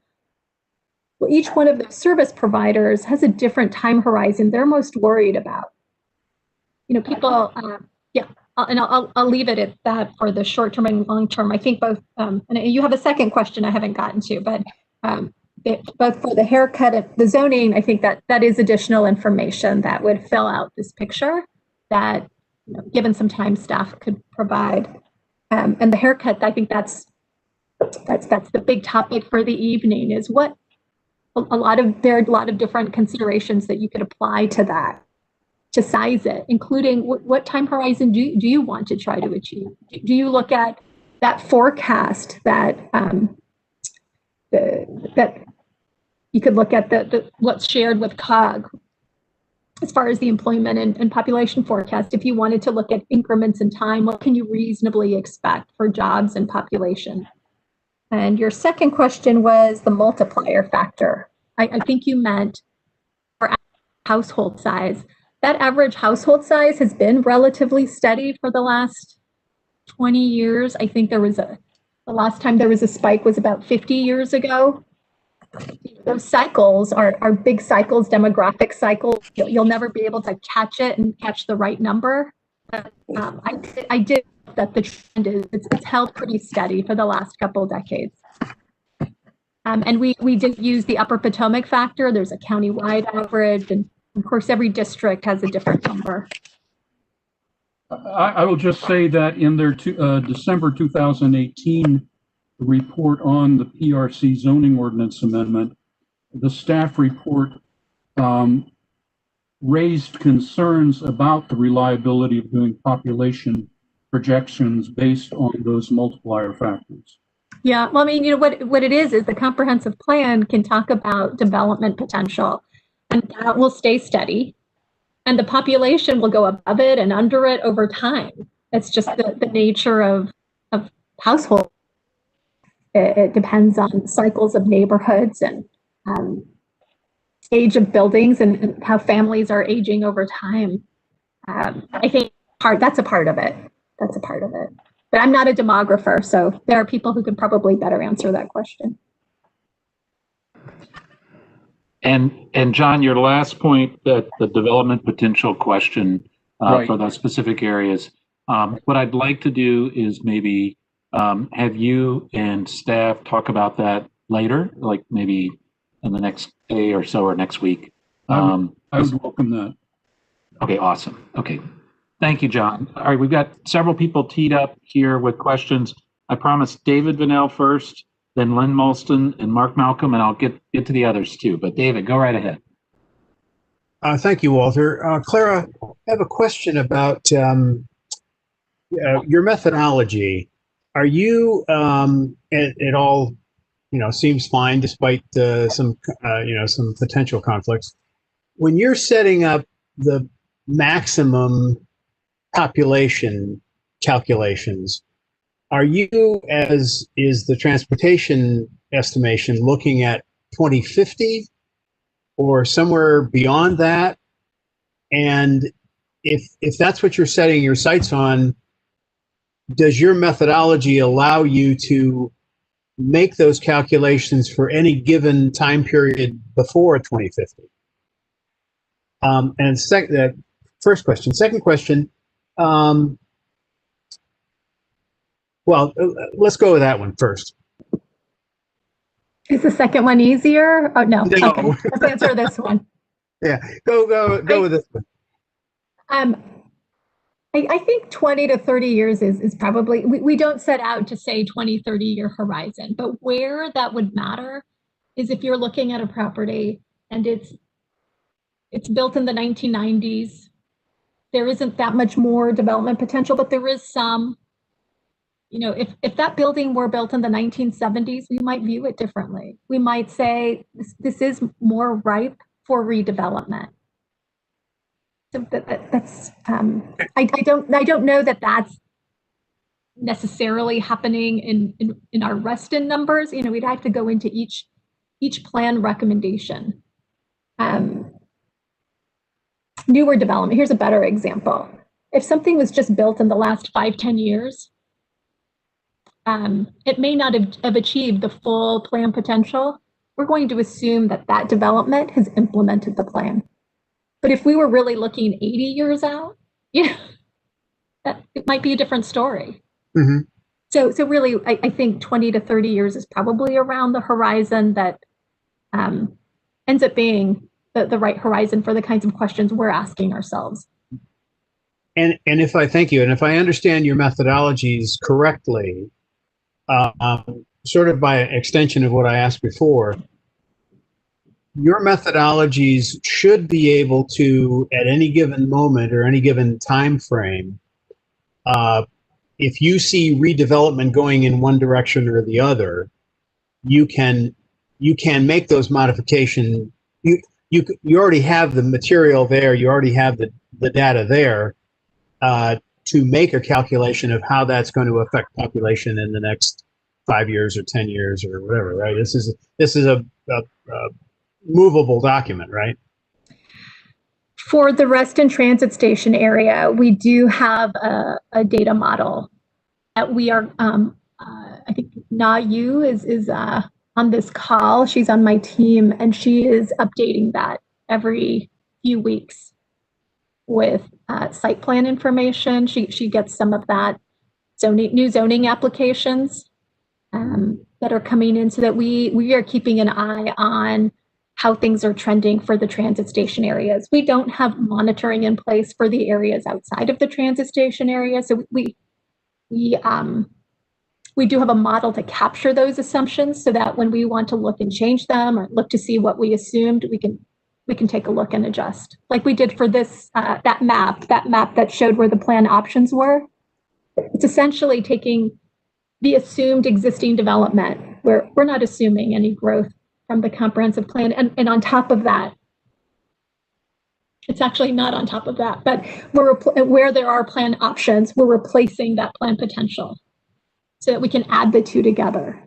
Well, each one of the service providers has a different time horizon they're most worried about. You know, people, I'll leave it at that for the short term and long term. I think both, and you have a second question I haven't gotten to, but both for the haircut and the zoning, I think that is additional information that would fill out this picture that, you know, given some time, staff could provide. And the haircut, I think that's the big topic for the evening. Is what there are a lot of different considerations that you could apply to that to size it, including what time horizon do you want to try to achieve? Do you look at that forecast that that you could look at what's shared with COG as far as the employment and population forecast? If you wanted to look at increments in time, what can you reasonably expect for jobs and population? And your second question was the multiplier factor. I think you meant for household size. That average household size has been relatively steady for the last 20 years. I think the last time there was a spike was about 50 years ago. Those cycles are big cycles, demographic cycles. You'll never be able to catch it and catch the right number. I did that the trend is it's held pretty steady for the last couple of decades. And we did use the Upper Potomac factor. There's a countywide average, and of course, every district has a different number. I will just say that in their December 2018 report on the PRC zoning ordinance amendment, the staff report raised concerns about the reliability of doing population projections based on those multiplier factors. Yeah, well, I mean, you know, what it is the comprehensive plan can talk about development potential, and that will stay steady, and the population will go above it and under it over time. It's just the nature of household. It depends on cycles of neighborhoods and age of buildings and how families are aging over time. I think that's a part of it. That's a part of it. But I'm not a demographer, so there are people who could probably better answer that question. And John, your last point, that the development potential question Right. for those specific areas. What I'd like to do is maybe have you and staff talk about that later, like maybe in the next day or so or next week. I would welcome that. Okay, awesome. Okay. Thank you, John. All right, we've got several people teed up here with questions. I promised David Vanell first, then Lynn Molston and Mark Malcolm, and I'll get to the others too. But David, go right ahead. Thank you, Walter. Clara, I have a question about your methodology. Are you it all, seems fine despite some potential conflicts. When you're setting up the maximum population calculations, are you, as is the transportation estimation, looking at 2050 or somewhere beyond that? And if that's what you're setting your sights on, does your methodology allow you to make those calculations for any given time period before 2050? And first question. Second question, well, let's go with that one first. Is the second one easier? Oh, no. No. Okay, let's answer this one. Yeah, go with this one. I think 20 to 30 years is probably, we don't set out to say 20, 30-year horizon, but where that would matter is if you're looking at a property and it's built in the 1990s, there isn't that much more development potential, but there is some. If that building were built in the 1970s, we might view it differently. We might say this is more ripe for redevelopment. So that's I don't know that that's necessarily happening in our Reston numbers. We'd have to go into each plan recommendation. Newer development. Here's a better example. If something was just built in the last 5-10 years, it may not have achieved the full plan potential. We're going to assume that development has implemented the plan. But if we were really looking 80 years out, it might be a different story. Mm-hmm. So really, I think 20 to 30 years is probably around the horizon that ends up being the right horizon for the kinds of questions we're asking ourselves. And if I thank you, and if I understand your methodologies correctly, sort of by extension of what I asked before, your methodologies should be able to, at any given moment or any given time frame, if you see redevelopment going in one direction or the other, you can make those modifications. You already have the material there. You already have the data there to make a calculation of how that's going to affect population in the next 5 years or 10 years or whatever. Right? This is a movable document, right? For the Reston Transit Station area, we do have a data model that we are, I think Na Yu is on this call. She's on my team, and she is updating that every few weeks with site plan information. She gets some of that new zoning applications that are coming in, so that we are keeping an eye on how things are trending for the transit station areas. We don't have monitoring in place for the areas outside of the transit station area. So we do have a model to capture those assumptions, so that when we want to look and change them or look to see what we assumed, we can take a look and adjust. Like we did for this, that map that showed where the plan options were. It's essentially taking the assumed existing development, where we're not assuming any growth from the comprehensive plan. And on top of that, it's actually not on top of that, but where there are plan options, we're replacing that plan potential so that we can add the two together.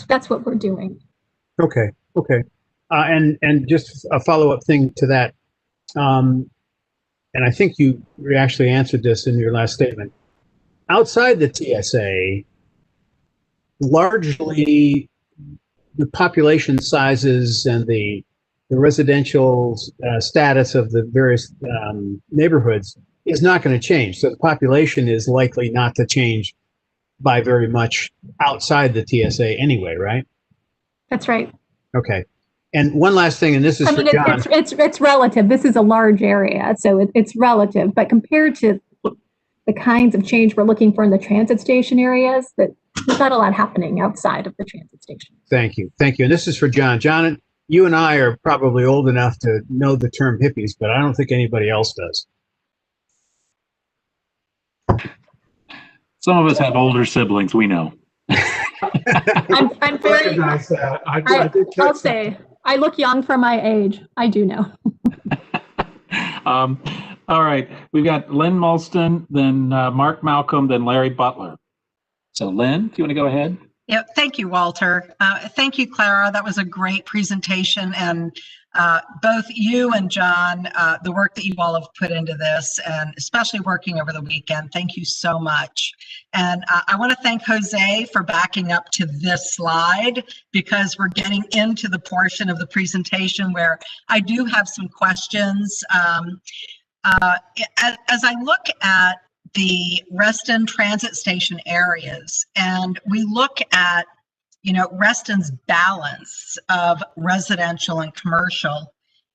That's what we're doing. Okay. And just a follow-up thing to that, and I think you actually answered this in your last statement. Outside the TSA, largely the population sizes and the residential status of the various neighborhoods is not going to change. So the population is likely not to change by very much outside the TSA anyway, right? That's right. Okay. And one last thing, and this is for John. It's relative. This is a large area, so it's relative. But compared to the kinds of change we're looking for in the transit station areas, that there's not a lot happening outside of the transit station. Thank you. And this is for John. John, you and I are probably old enough to know the term hippies, but I don't think anybody else does. Some of us have older siblings, we know. I'm very. Recognize that. I'll say I look young for my age. I do know. All right, we've got Lynn Mulston, then Mark Malcolm, then Larry Butler. So Lynn, do you want to go ahead? Yeah, thank you, Walter. Thank you, Clara. That was a great presentation. And both you and John, the work that you all have put into this, and especially working over the weekend, thank you so much. And I want to thank Jose for backing up to this slide, because we're getting into the portion of the presentation where I do have some questions. As I look at the Reston transit station areas, and we look at, Reston's balance of residential and commercial,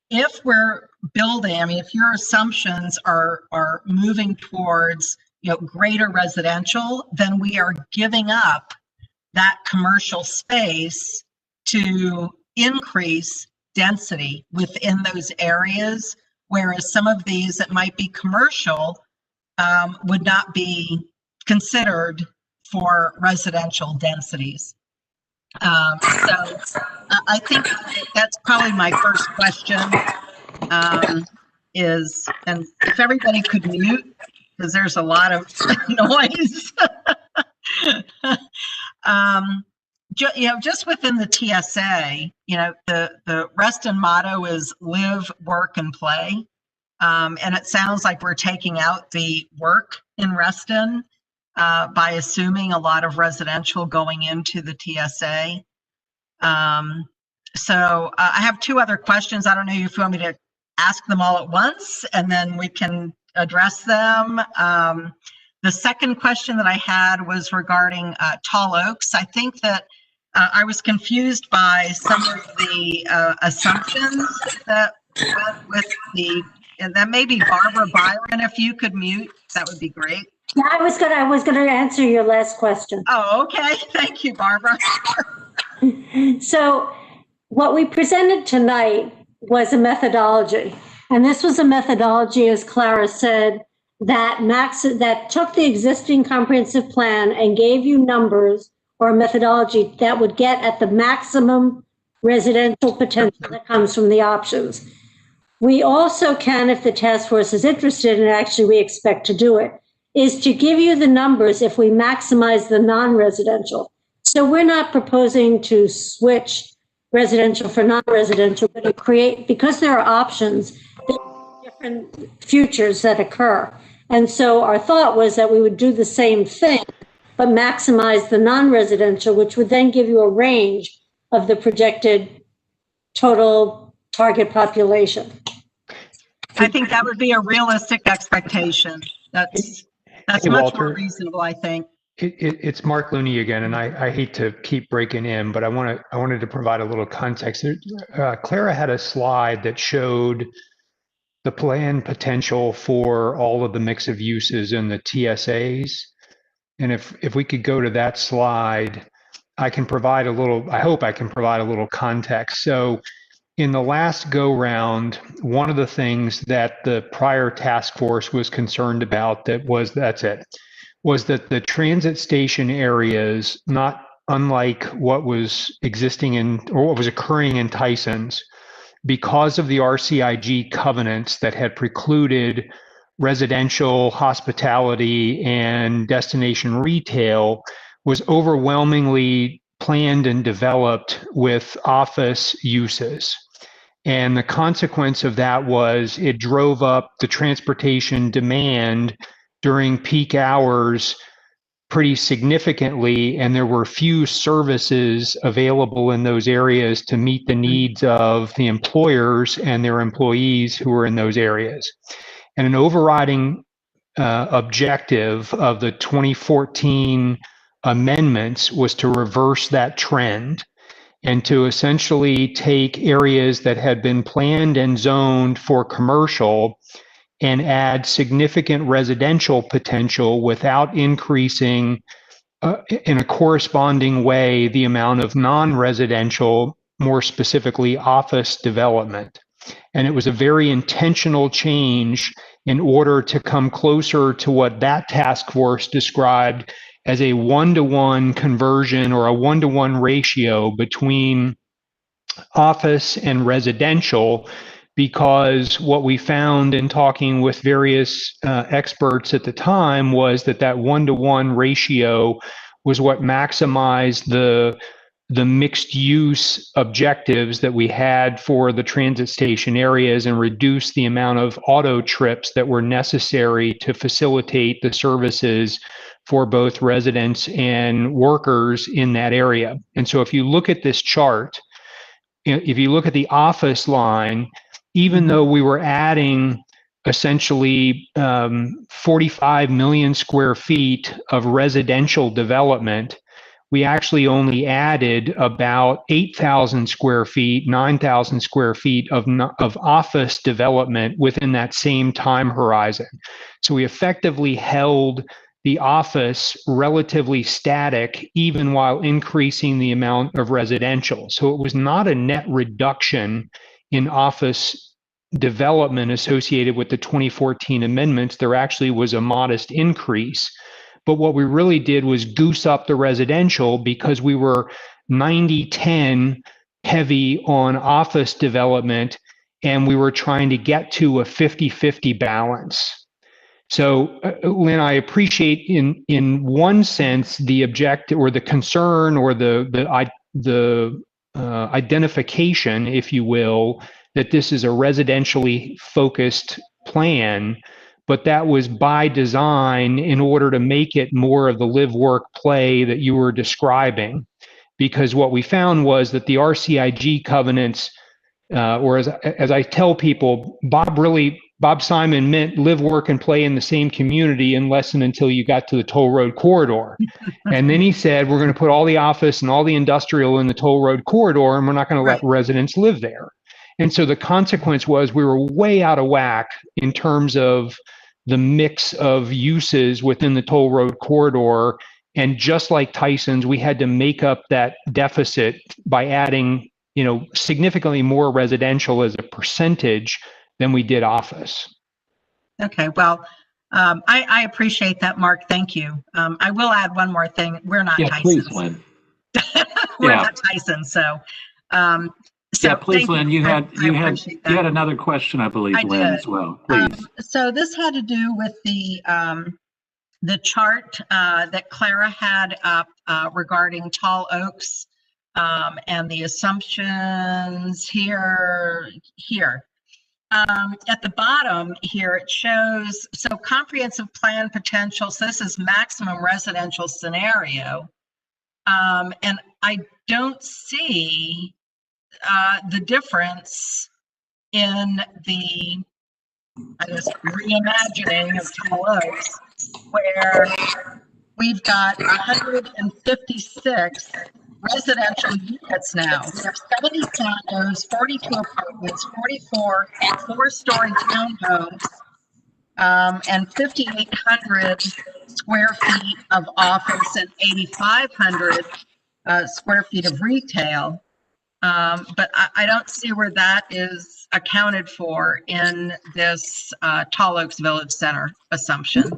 if we're building, if your assumptions are moving towards, greater residential, then we are giving up that commercial space to increase density within those areas, whereas some of these that might be commercial would not be considered for residential densities. So I think that's probably my first question, is, and if everybody could mute, because there's a lot of noise. Just within the TSA, the Reston motto is live, work, and play. And it sounds like we're taking out the work in Reston by assuming a lot of residential going into the TSA. So I have two other questions. I don't know if you want me to ask them all at once and then we can address them. The second question that I had was regarding tall oaks. I think that I was confused by some of the assumptions that went with the, and that maybe Barbara Byron, if you could mute, that would be great. Yeah, I was gonna answer your last question. Oh, okay. Thank you, Barbara. So what we presented tonight was a methodology. And this was a methodology, as Clara said, that took the existing comprehensive plan and gave you numbers or a methodology that would get at the maximum residential potential that comes from the options. We also can, if the task force is interested, and actually we expect to do it, is to give you the numbers if we maximize the non-residential. So we're not proposing to switch residential for non-residential, but to create, because there are options, there are different futures that occur. And so our thought was that we would do the same thing, but maximize the non-residential, which would then give you a range of the projected total target population. I think that would be a realistic expectation. That's Hey, much Walter, more reasonable, I think. It's Mark Looney again, and I hate to keep breaking in, but I wanted to provide a little context. Clara had a slide that showed the planned potential for all of the mix of uses in the TSAs. And if we could go to that slide, I hope I can provide a little context. So in the last go round, one of the things that the prior task force was concerned about was that the transit station areas, not unlike what was what was occurring in Tyson's, because of the RCIG covenants that had precluded residential, hospitality, and destination retail, was overwhelmingly planned and developed with office uses. And the consequence of that was it drove up the transportation demand during peak hours pretty significantly, and there were few services available in those areas to meet the needs of the employers and their employees who were in those areas. And an overriding objective of the 2014 amendments was to reverse that trend and to essentially take areas that had been planned and zoned for commercial and add significant residential potential without increasing in a corresponding way the amount of non-residential, more specifically office development. And it was a very intentional change in order to come closer to what that task force described as a one-to-one conversion or a one-to-one ratio between office and residential, because what we found in talking with various experts at the time was that that one-to-one ratio was what maximized the mixed use objectives that we had for the transit station areas and reduced the amount of auto trips that were necessary to facilitate the services for both residents and workers in that area. And so if you look at this chart, if you look at the office line, even though we were adding essentially 45 million square feet of residential development, we actually only added about 8,000 square feet, 9,000 square feet of office development within that same time horizon. So we effectively held the office relatively static, even while increasing the amount of residential. So it was not a net reduction in office development associated with the 2014 amendments. There actually was a modest increase. But what we really did was goose up the residential because we were 90-10 heavy on office development, and we were trying to get to a 50-50 balance. So, Lynn, I appreciate in one sense the objective or the concern or the identification, if you will, that this is a residentially focused plan, but that was by design in order to make it more of the live, work, play that you were describing. Because what we found was that the RCIG covenants, or as I tell people, Bob Simon meant live, work, and play in the same community unless and until you got to the toll road corridor. And then he said, we're going to put all the office and all the industrial in the toll road corridor, and we're not going to let residents live there. And so the consequence was we were way out of whack in terms of the mix of uses within the toll road corridor. And just like Tyson's, we had to make up that deficit by adding, significantly more residential as a percentage than we did office. Okay, well, I appreciate that, Mark. Thank you. I will add one more thing. We're not Tyson's. Please, Lynn. We're not Tyson, so. Yeah, please, Lynn. You had another question, I believe, Lynn, as well. Please. So this had to do with the chart that Clara had up regarding tall oaks and the assumptions here. At the bottom here, it shows, so comprehensive plan potential, so this is maximum residential scenario. And I don't see the difference in the, I guess, reimagining of tall oaks, where we've got 156 residential units now. We have 70 condos, 42 apartments, 44 four-story townhomes, and 5,800 square feet of office and 8,500 square feet of retail. But I don't see where that is accounted for in this Tall Oaks Village Center assumption.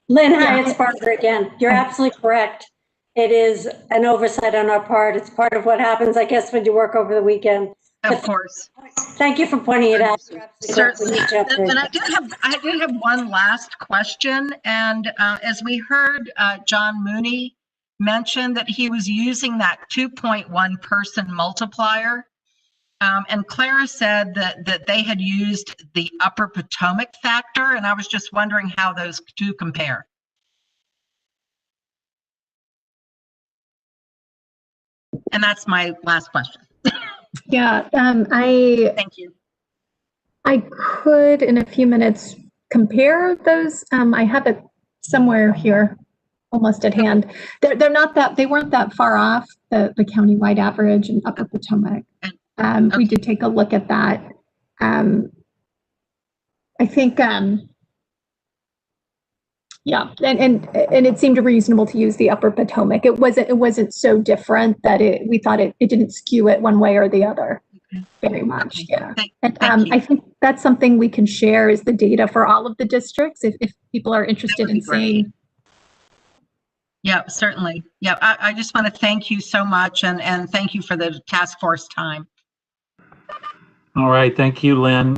Lynn, hi, it's Barbara again. You're absolutely correct. It is an oversight on our part. It's part of what happens, I guess, when you work over the weekend. Of course. Thank you for pointing it out. Certainly. And I did have one last question. And as we heard John Mooney mentioned that he was using that 2.1 person multiplier. And Clara said that they had used the Upper Potomac factor, and I was just wondering how those two compare. And that's my last question. Yeah, Thank you. I could in a few minutes compare those. I have it somewhere here, almost at hand. They're not that, they weren't that far off the countywide average in Upper Potomac. We did take a look at that. I think, yeah, and it seemed reasonable to use the Upper Potomac. It wasn't so different that we thought it didn't skew it one way or the other very much. Yeah, and I think that's something we can share is the data for all of the districts if people are interested in seeing. Yeah, certainly. Yeah, I just want to thank you so much and thank you for the task force time. All right, thank you, Lynn.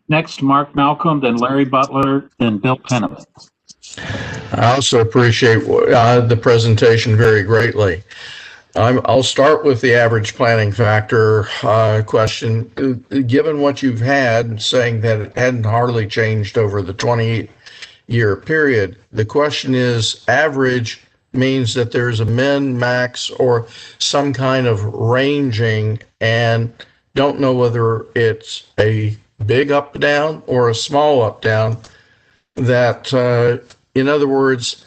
Next, Mark Malcolm, then Larry Butler, then Bill Penniman. I also appreciate the presentation very greatly. I'll start with the average planning factor question. Given what you've had, saying that it hadn't hardly changed over the 20-year period, the question is, average means that there's a min, max, or some kind of ranging, and don't know whether it's a big up down or a small up down. That in other words,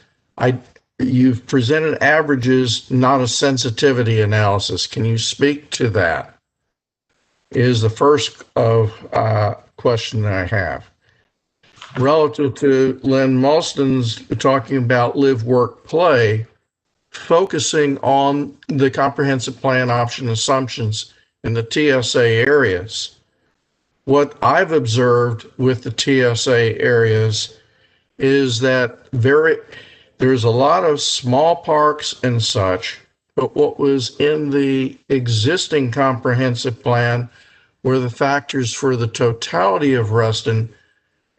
you've presented averages, not a sensitivity analysis. Can you speak to that? Is the first question that I have. Relative to Lynn Mulston's talking about live, work, play, focusing on the comprehensive plan option assumptions in the TSA areas. What I've observed with the TSA areas is that there's a lot of small parks and such, but what was in the existing comprehensive plan were the factors for the totality of Reston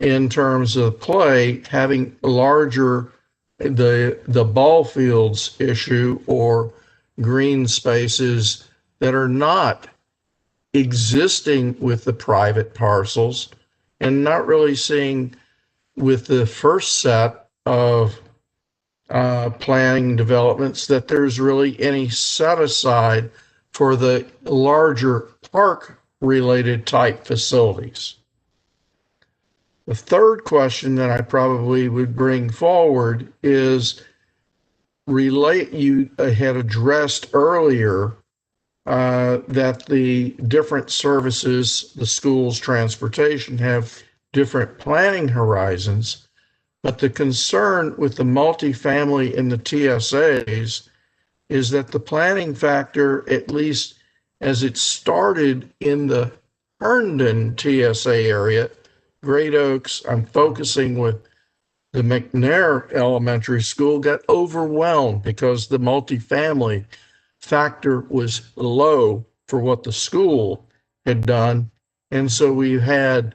in terms of play, having larger the ball fields issue or green spaces that are not existing with the private parcels, and not really seeing with the first set of planning developments that there's really any set aside for the larger park related type facilities. The third question that I probably would bring forward is you had addressed earlier that the different services, the schools, transportation, have different planning horizons. But the concern with the multifamily in the TSAs is that the planning factor, at least as it started in the Herndon TSA area, Great Oaks, I'm focusing with the McNair Elementary School, got overwhelmed because the multifamily factor was low for what the school had done. And so we had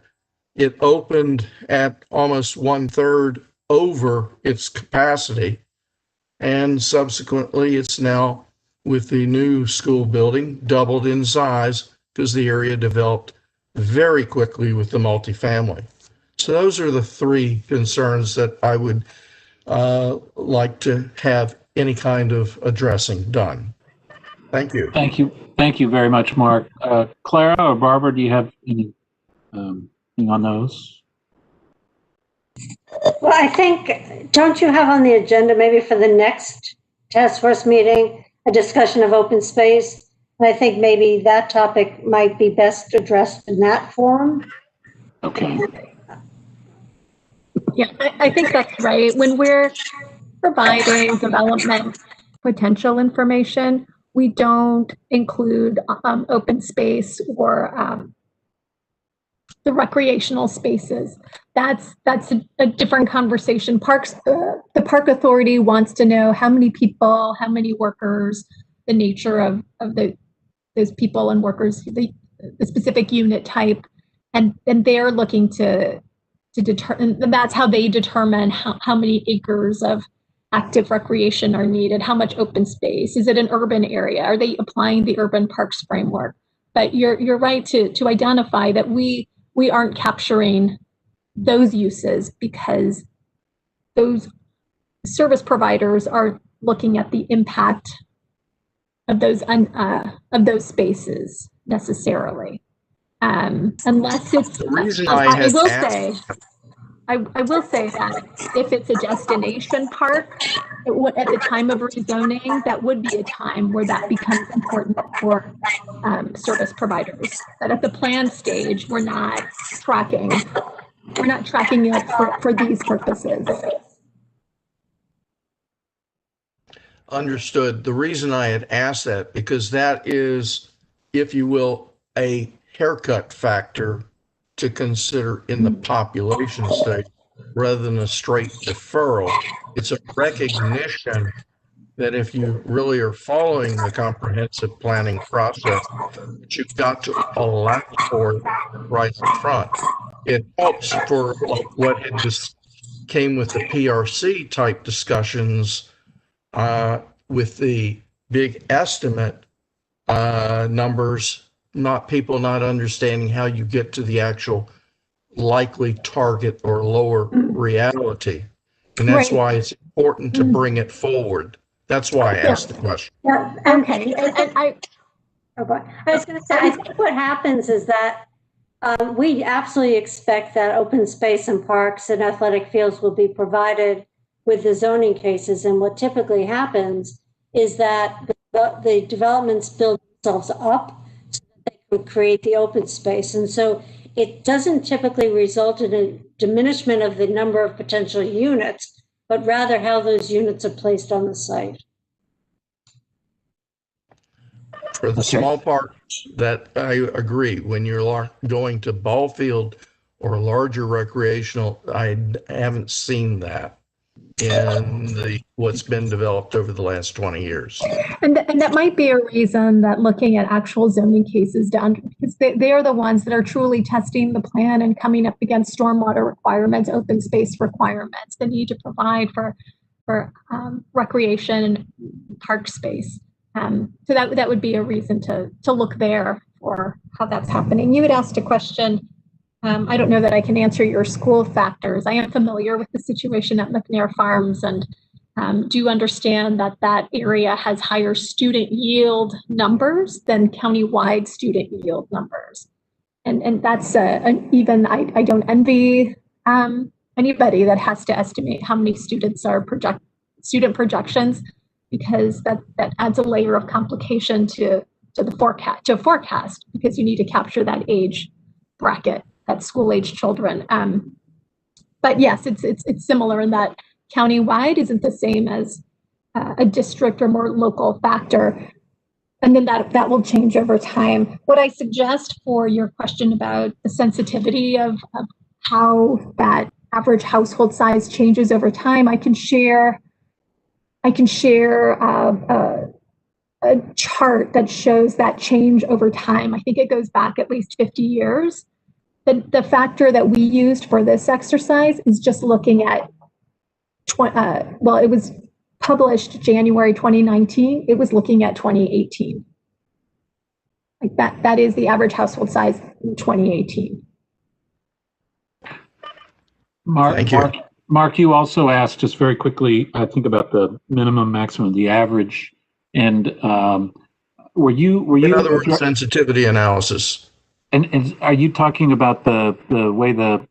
it opened at almost 1/3 over its capacity. And subsequently, it's now, with the new school building, doubled in size because the area developed very quickly with the multifamily. So those are the three concerns that I would like to have any kind of addressing done. Thank you. Thank you. Thank you very much, Mark. Clara or Barbara, do you have anything on those? Well, I think, don't you have on the agenda maybe for the next task force meeting, a discussion of open space? And I think maybe that topic might be best addressed in that forum. Okay. Yeah, I think that's right. When we're providing development potential information, we don't include open space or the recreational spaces. That's a different conversation. The park authority wants to know how many people, how many workers, the nature of those people and workers, the specific unit type, and they're looking to determine. That's how they determine how many acres of active recreation are needed? How much open space? Is it an urban area? Are they applying the urban parks framework? But you're right to identify that we aren't capturing those uses because those service providers are looking at the impact of those spaces necessarily, unless it's. The reason I had asked. I will say that if it's a destination park, at the time of rezoning, that would be a time where that becomes important for service providers. But at the plan stage, we're not tracking it for these purposes. Understood. The reason I had asked that, because that is, if you will, a haircut factor to consider in the population study rather than a straight deferral. It's a recognition that if you really are following the comprehensive planning process, you've got to allow for it right in front. It helps for like what had just came with the PRC type discussions with the big estimate numbers, people not understanding how you get to the actual likely target or lower reality. And that's why it's important to bring it forward. That's why I asked the question. Yeah, okay. And I was going to say, I think what happens is that we absolutely expect that open space and parks and athletic fields will be provided with the zoning cases. And what typically happens is that the developments build themselves up so that they can create the open space. And so it doesn't typically result in a diminishment of the number of potential units, but rather how those units are placed on the site. For the small part, that I agree. When you're going to ball field or larger recreational, I haven't seen that in what's been developed over the last 20 years. And that might be a reason that looking at actual zoning cases down, because they are the ones that are truly testing the plan and coming up against stormwater requirements, open space requirements, the need to provide for recreation and park space. So that would be a reason to look there for how that's happening. You had asked a question. I don't know that I can answer your school factors. I am familiar with the situation at McNair Farms and do understand that that area has higher student yield numbers than countywide student yield numbers. And that's even, I don't envy anybody that has to estimate how many students are student projections, because that adds a layer of complication to the forecast because you need to capture that age bracket, that school age children. But yes, it's similar in that countywide isn't the same as a district or more local factor. And then that will change over time. What I suggest for your question about the sensitivity of how that average household size changes over time, I can share a chart that shows that change over time. I think it goes back at least 50 years. The factor that we used for this exercise is just looking at, it was published January 2019. It was looking at 2018. Like that is the average household size in 2018. Mark, you also asked just very quickly, I think, about the minimum, maximum, the average, and were you? In other words, sensitivity analysis. And are you talking about the way the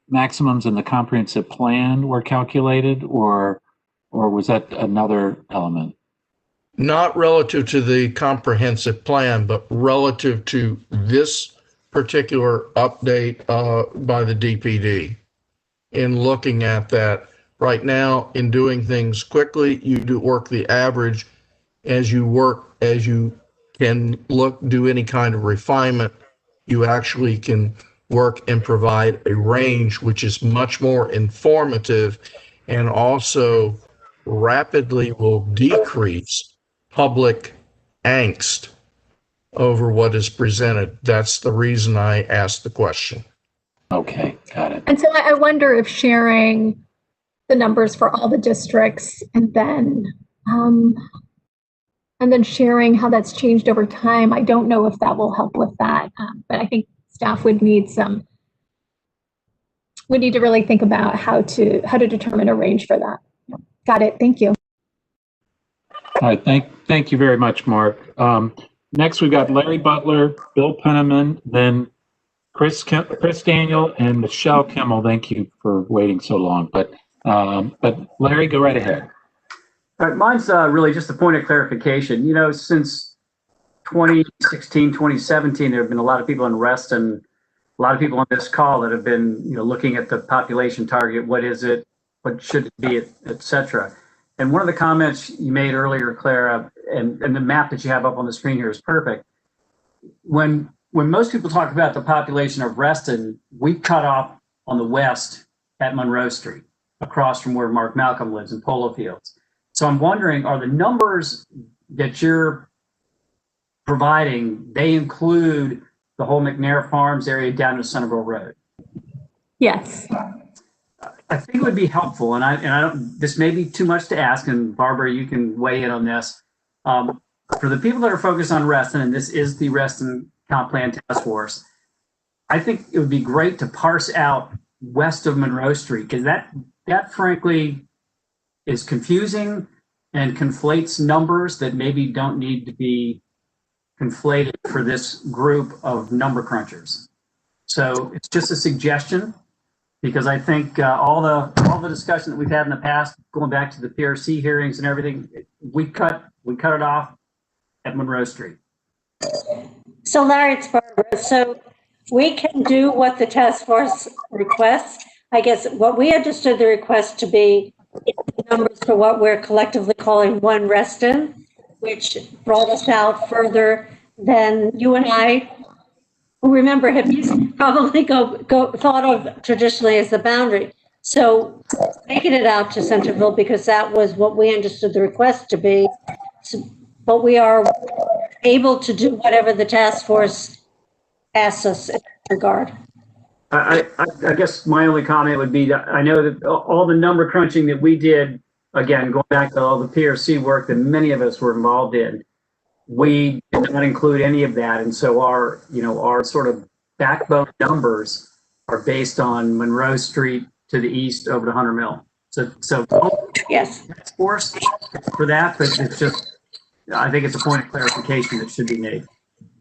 maximums in the comprehensive plan were calculated, or was that another element? Not relative to the comprehensive plan, but relative to this particular update by the DPD. In looking at that right now, in doing things quickly, you work the average. As you can do any kind of refinement, you actually can work and provide a range which is much more informative and also rapidly will decrease public angst over what is presented. That's the reason I asked the question. Okay, got it. And so I wonder if sharing the numbers for all the districts, and then sharing how that's changed over time. I don't know if that will help with that, but I think staff would need to really think about how to determine a range for that. Got it. Thank you. All right, thank you very much, Mark. Next, we've got Larry Butler, Bill Penniman, then Chris Daniel, and Michelle Kimmel. Thank you for waiting so long. But Larry, go right ahead. All right, mine's really just a point of clarification. You know, since 2016, 2017, there have been a lot of people in Reston, a lot of people on this call that have been, looking at the population target. What is it? What should it be, et cetera. And one of the comments you made earlier, Clara, and the map that you have up on the screen here is perfect. When most people talk about the population of Reston, we cut off on the west at Monroe Street, across from where Mark Malcolm lives in Polo Fields. So I'm wondering, are the numbers that you're providing, they include the whole McNair Farms area down to Centerville Road? Yes. I think it would be helpful, and I don't. This may be too much to ask, and Barbara, you can weigh in on this. For the people that are focused on Reston, and this is the Reston Comp Plan Task Force, I think it would be great to parse out west of Monroe Street, because that frankly is confusing and conflates numbers that maybe don't need to be conflated for this group of number crunchers. So it's just a suggestion, because I think all the discussion that we've had in the past, going back to the PRC hearings and everything, we cut it off at Monroe Street. So Larry, it's Barbara. So we can do what the task force requests. I guess what we understood the request to be is the numbers for what we're collectively calling One Reston, which brought us out further than you and I, who remember hippies, probably thought of traditionally as the boundary. So making it out to Centerville, because that was what we understood the request to be. So, but we are able to do whatever the task force asks us in that regard. I guess my only comment would be that I know that all the number crunching that we did, again, going back to all the PRC work that many of us were involved in, we did not include any of that. And so our sort of backbone numbers are based on Monroe Street to the east over to Hunter Mill. So yes, task force for that, but it's just, I think it's a point of clarification that should be made.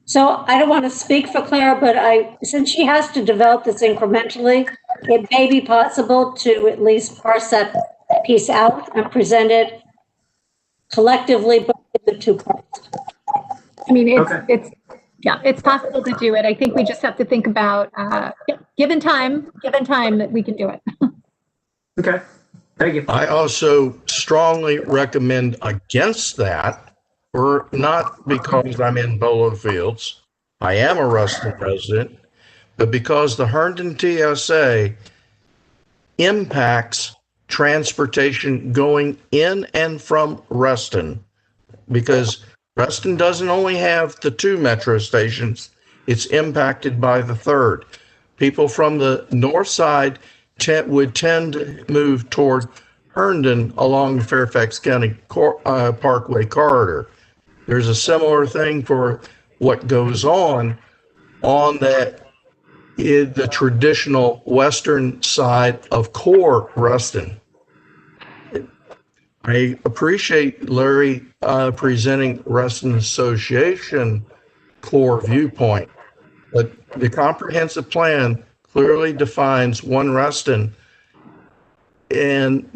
So I don't want to speak for Clara, but since she has to develop this incrementally, it may be possible to at least parse that piece out and present it collectively, but in the two parts. I mean, it's possible to do it. I think we just have to think about, given time that we can do it. Okay, thank you. I also strongly recommend against that, or not because I'm in Polo Fields. I am a Reston resident, but because the Herndon TSA impacts transportation going in and from Reston, because Reston doesn't only have the 2 metro stations, it's impacted by the 3rd. People from the north side would tend to move toward Herndon along the Fairfax County Parkway corridor. There's a similar thing for what goes on the traditional western side of core Reston. I appreciate Larry presenting Reston Association core viewpoint, but the comprehensive plan clearly defines One Reston, and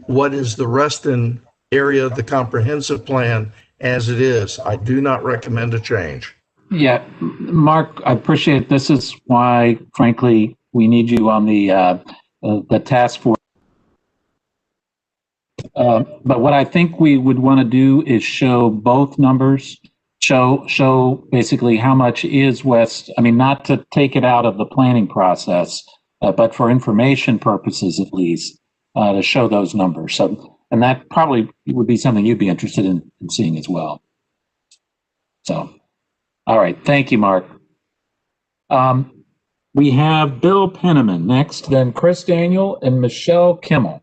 what is the Reston area of the comprehensive plan as it is. I do not recommend a change. Yeah, Mark, I appreciate it. This is why, frankly, we need you on the task force. But what I think we would want to do is show both numbers, show basically how much is west. I mean, not to take it out of the planning process, but for information purposes at least, to show those numbers. So, and that probably would be something you'd be interested in seeing as well. So, all right, thank you, Mark. We have Bill Penniman next, then Chris Daniel and Michelle Kimmel.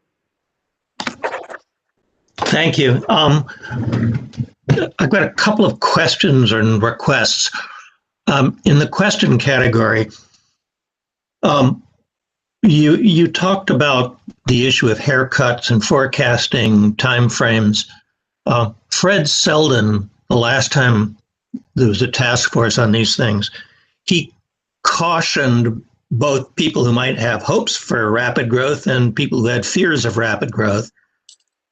Thank you. I've got a couple of questions and requests. In the question category, you talked about the issue of haircuts and forecasting timeframes. Fred Selden, the last time there was a task force on these things, he cautioned both people who might have hopes for rapid growth and people who had fears of rapid growth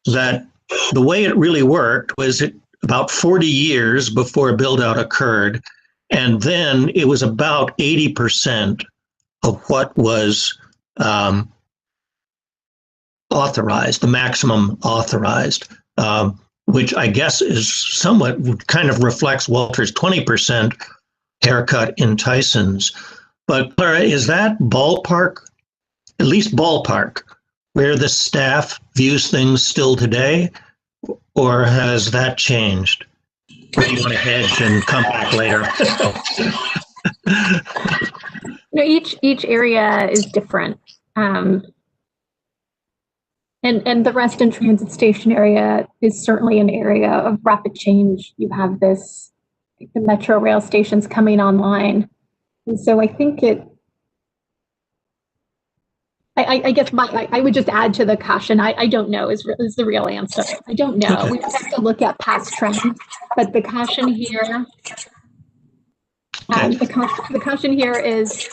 that the way it really worked was about 40 years before build out occurred. And then it was about 80% of what was authorized, the maximum authorized, which I guess is somewhat kind of reflects Walter's 20% haircut in Tyson's. But Clara, is that ballpark, at least ballpark, where the staff views things still today, or has that changed? Or do you want to hedge and come back later? Each area is different. And the Reston Transit Station area is certainly an area of rapid change. You have the metro rail stations coming online. And so I think I guess I would just add to the caution. I don't know is the real answer. I don't know. Okay. We just have to look at past trends. But the caution here, the caution here is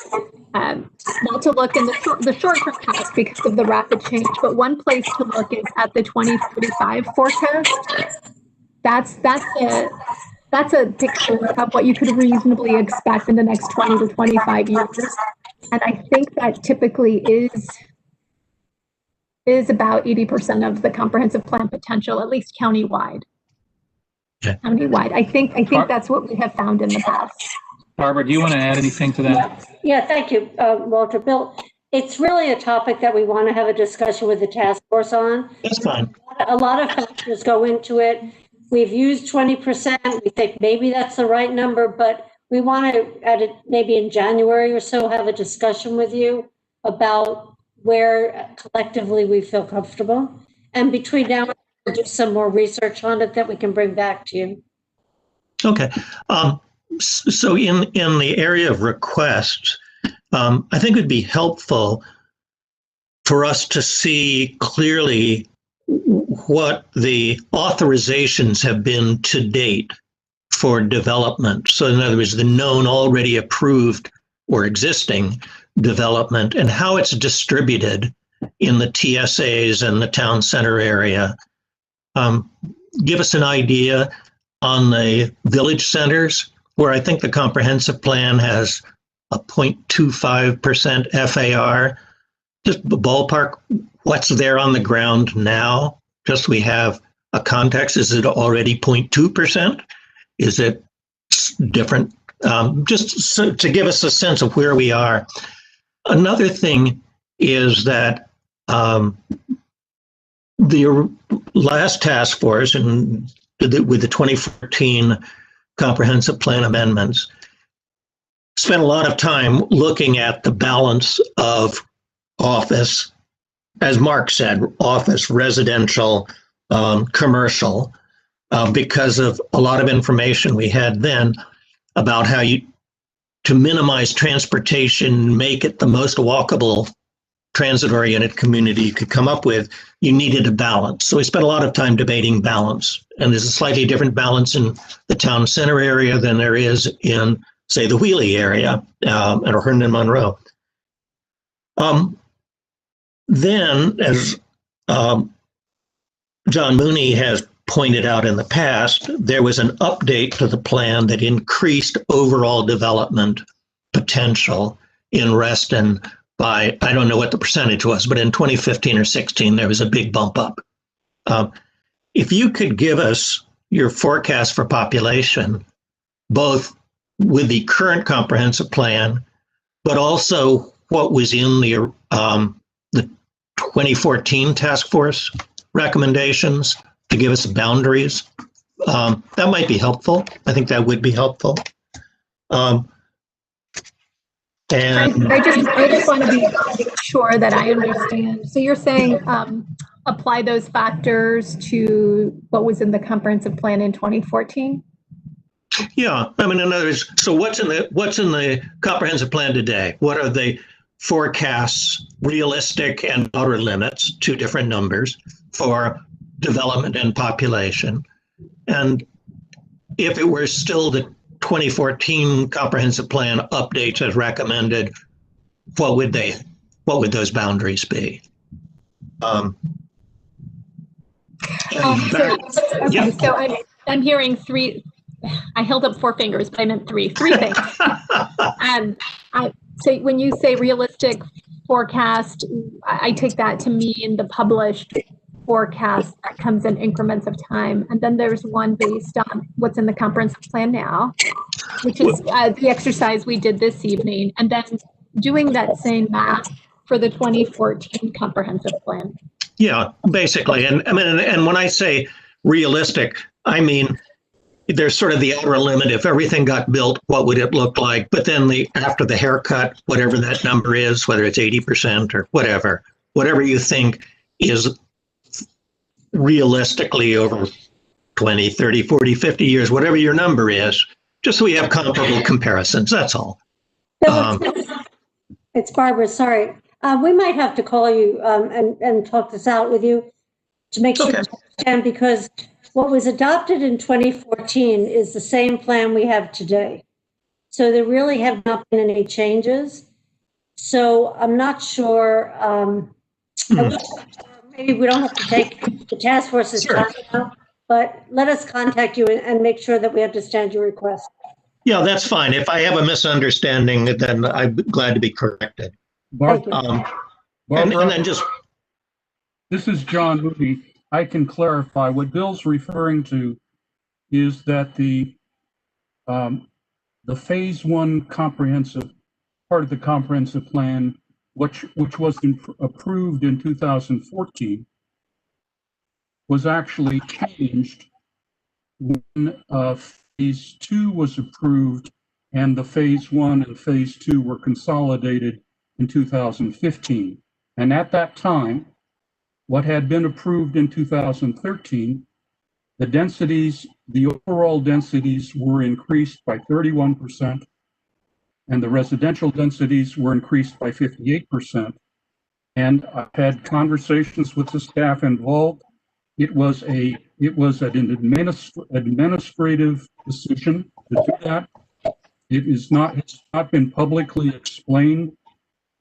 not to look in the short-term past because of the rapid change. But one place to look is at the 2045 forecast. That's a picture of what you could reasonably expect in the next 20 to 25 years. And I think that typically is about 80% of the comprehensive plan potential, at least countywide. Okay. Countywide. I think that's what we have found in the past. Barbara, do you want to add anything to that? Yeah, thank you, Walter. Bill, it's really a topic that we want to have a discussion with the task force on. That's fine. A lot of factors go into it. We've used 20%. We think maybe that's the right number, but we want to, maybe in January or so, have a discussion with you about where collectively we feel comfortable. And between now and then, we'll do some more research on it that we can bring back to you. Okay. So in the area of requests, I think it would be helpful for us to see clearly what the authorizations have been to date for development. So in other words, the known already approved or existing development and how it's distributed in the TSAs and the town center area. Give us an idea on the village centers, where I think the comprehensive plan has a 0.25% FAR. Just ballpark, what's there on the ground now? Just so we have a context. Is it already 0.2%? Is it different? Just so to give us a sense of where we are. Another thing is that the last task force and with the 2014 comprehensive plan amendments spent a lot of time looking at the balance of office, as Mark said, office, residential, commercial, because of a lot of information we had then about how to minimize transportation, make it the most walkable transit-oriented community you could come up with, you needed a balance. So we spent a lot of time debating balance. And there's a slightly different balance in the town center area than there is in, say, the Wheelie area or Herndon Monroe. Then, as John Mooney has pointed out in the past, there was an update to the plan that increased overall development potential in Reston by, I don't know what the percentage was, but in 2015 or 16, there was a big bump up. If you could give us your forecast for population, both with the current comprehensive plan, but also what was in the 2014 task force recommendations to give us boundaries, that might be helpful. I think that would be helpful. And I just want to be sure that I understand. So you're saying apply those factors to what was in the comprehensive plan in 2014? Yeah, I mean, in other words, so what's in the comprehensive plan today? What are the forecasts, realistic and outer limits, two different numbers for development and population? And if it were still the 2014 comprehensive plan updates as recommended, what would those boundaries be? So I'm hearing three. I held up 4 fingers, but I meant three things. So when you say realistic forecast, I take that to mean the published forecast that comes in increments of time. And then there's one based on what's in the comprehensive plan now, which is the exercise we did this evening. And then doing that same math for the 2014 comprehensive plan. Yeah, basically. And I mean, and when I say realistic, I mean, there's sort of the outer limit. If everything got built, what would it look like? But then after the haircut, whatever that number is, whether it's 80% or whatever you think is realistically over 20, 30, 40, 50 years, whatever your number is, just so we have comparable comparisons. That's all. It's Barbara, sorry. We might have to call you and talk this out with you to make sure you understand, because what was adopted in 2014 is the same plan we have today. So there really have not been any changes. So I'm not sure, maybe we don't have to take the task force's time now, but let us contact you and make sure that we understand your request. Yeah, that's fine. If I have a misunderstanding, then I'm glad to be corrected. Barbara, and then just. This is John Moody. I can clarify what Bill's referring to is that the phase 1 comprehensive part of the comprehensive plan, which was approved in 2014, was actually changed when phase 2 was approved, and the phase 1 and phase 2 were consolidated in 2015. And at that time, what had been approved in 2013, the densities, the overall densities were increased by 31%, and the residential densities were increased by 58%. And I've had conversations with the staff involved. It was an administrative decision to do that. It's not been publicly explained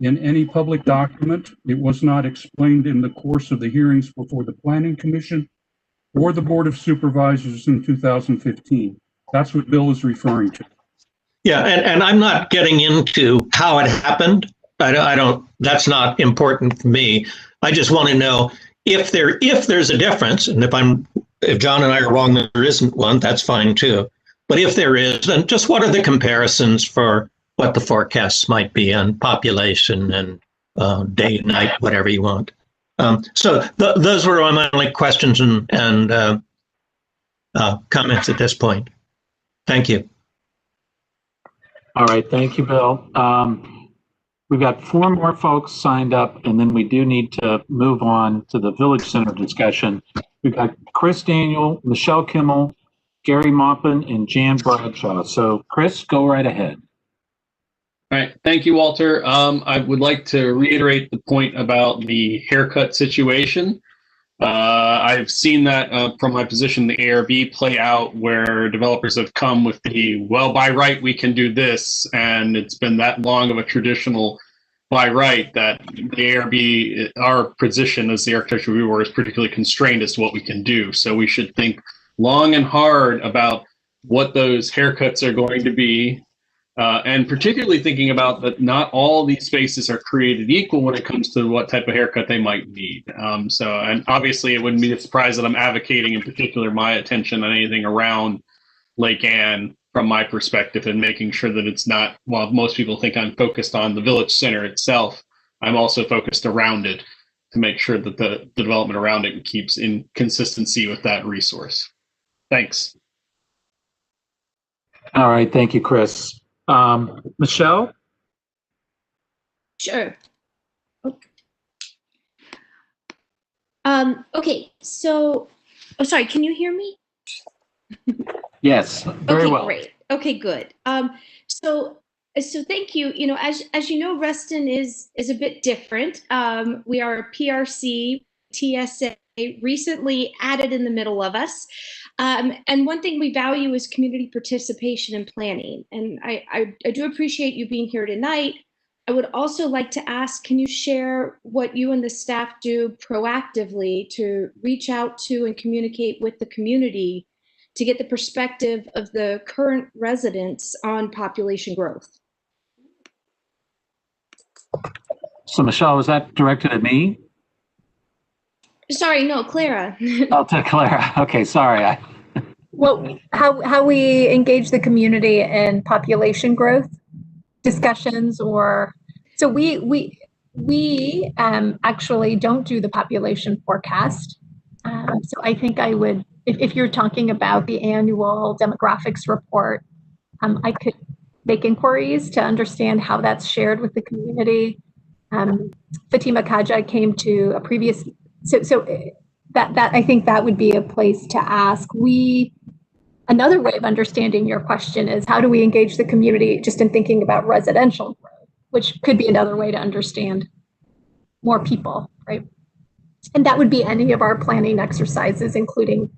in any public document. It was not explained in the course of the hearings before the Planning Commission or the Board of Supervisors in 2015. That's what Bill is referring to. Yeah, and I'm not getting into how it happened. I don't. That's not important for me. I just want to know if there's a difference, and if John and I are wrong that there isn't one, that's fine too. But if there is, then just what are the comparisons for what the forecasts might be on population and day and night, whatever you want. So those were my only questions and comments at this point. Thank you. All right, thank you, Bill. We've got 4 more folks signed up, and then we do need to move on to the Village Center discussion. We've got Chris Daniel, Michelle Kimmel, Gary Maupin, and Jan Bradshaw. So Chris, go right ahead. All right, thank you, Walter. I would like to reiterate the point about the haircut situation. I've seen that from my position, the ARB play out where developers have come with the, well, by right, we can do this. And it's been that long of a traditional by right that the ARB, our position as the Architecture Review Board is particularly constrained as to what we can do. So we should think long and hard about what those haircuts are going to be. And particularly thinking about that not all these spaces are created equal when it comes to what type of haircut they might need. And obviously it wouldn't be a surprise that I'm advocating in particular my attention on anything around Lake Anne from my perspective, and making sure that it's not, while most people think I'm focused on the Village Center itself, I'm also focused around it to make sure that the development around it keeps in consistency with that resource. Thanks. All right, thank you, Chris. Michelle? Sure. Okay. Okay, so, oh, sorry, can you hear me? Yes, very Okay, well. great. Okay, good. So thank you. You know, as you know, Reston is a bit different. We are a PRC TSA recently added in the middle of us. And one thing we value is community participation and planning. And I do appreciate you being here tonight. I would also like to ask, can you share what you and the staff do proactively to reach out to and communicate with the community to get the perspective of the current residents on population growth? So Michelle, was that directed at me? Sorry, no, Clara. Oh, to Clara. Okay, sorry. Well, how we engage the community in population growth discussions, or so we actually don't do the population forecast. So I think I would, if you're talking about the annual demographics report, I could make inquiries to understand how that's shared with the community. Fatima Kaja came to a previous, so that I think that would be a place to ask. Another way of understanding your question is how do we engage the community just in thinking about residential growth, which could be another way to understand more people, right? And that would be any of our planning exercises, including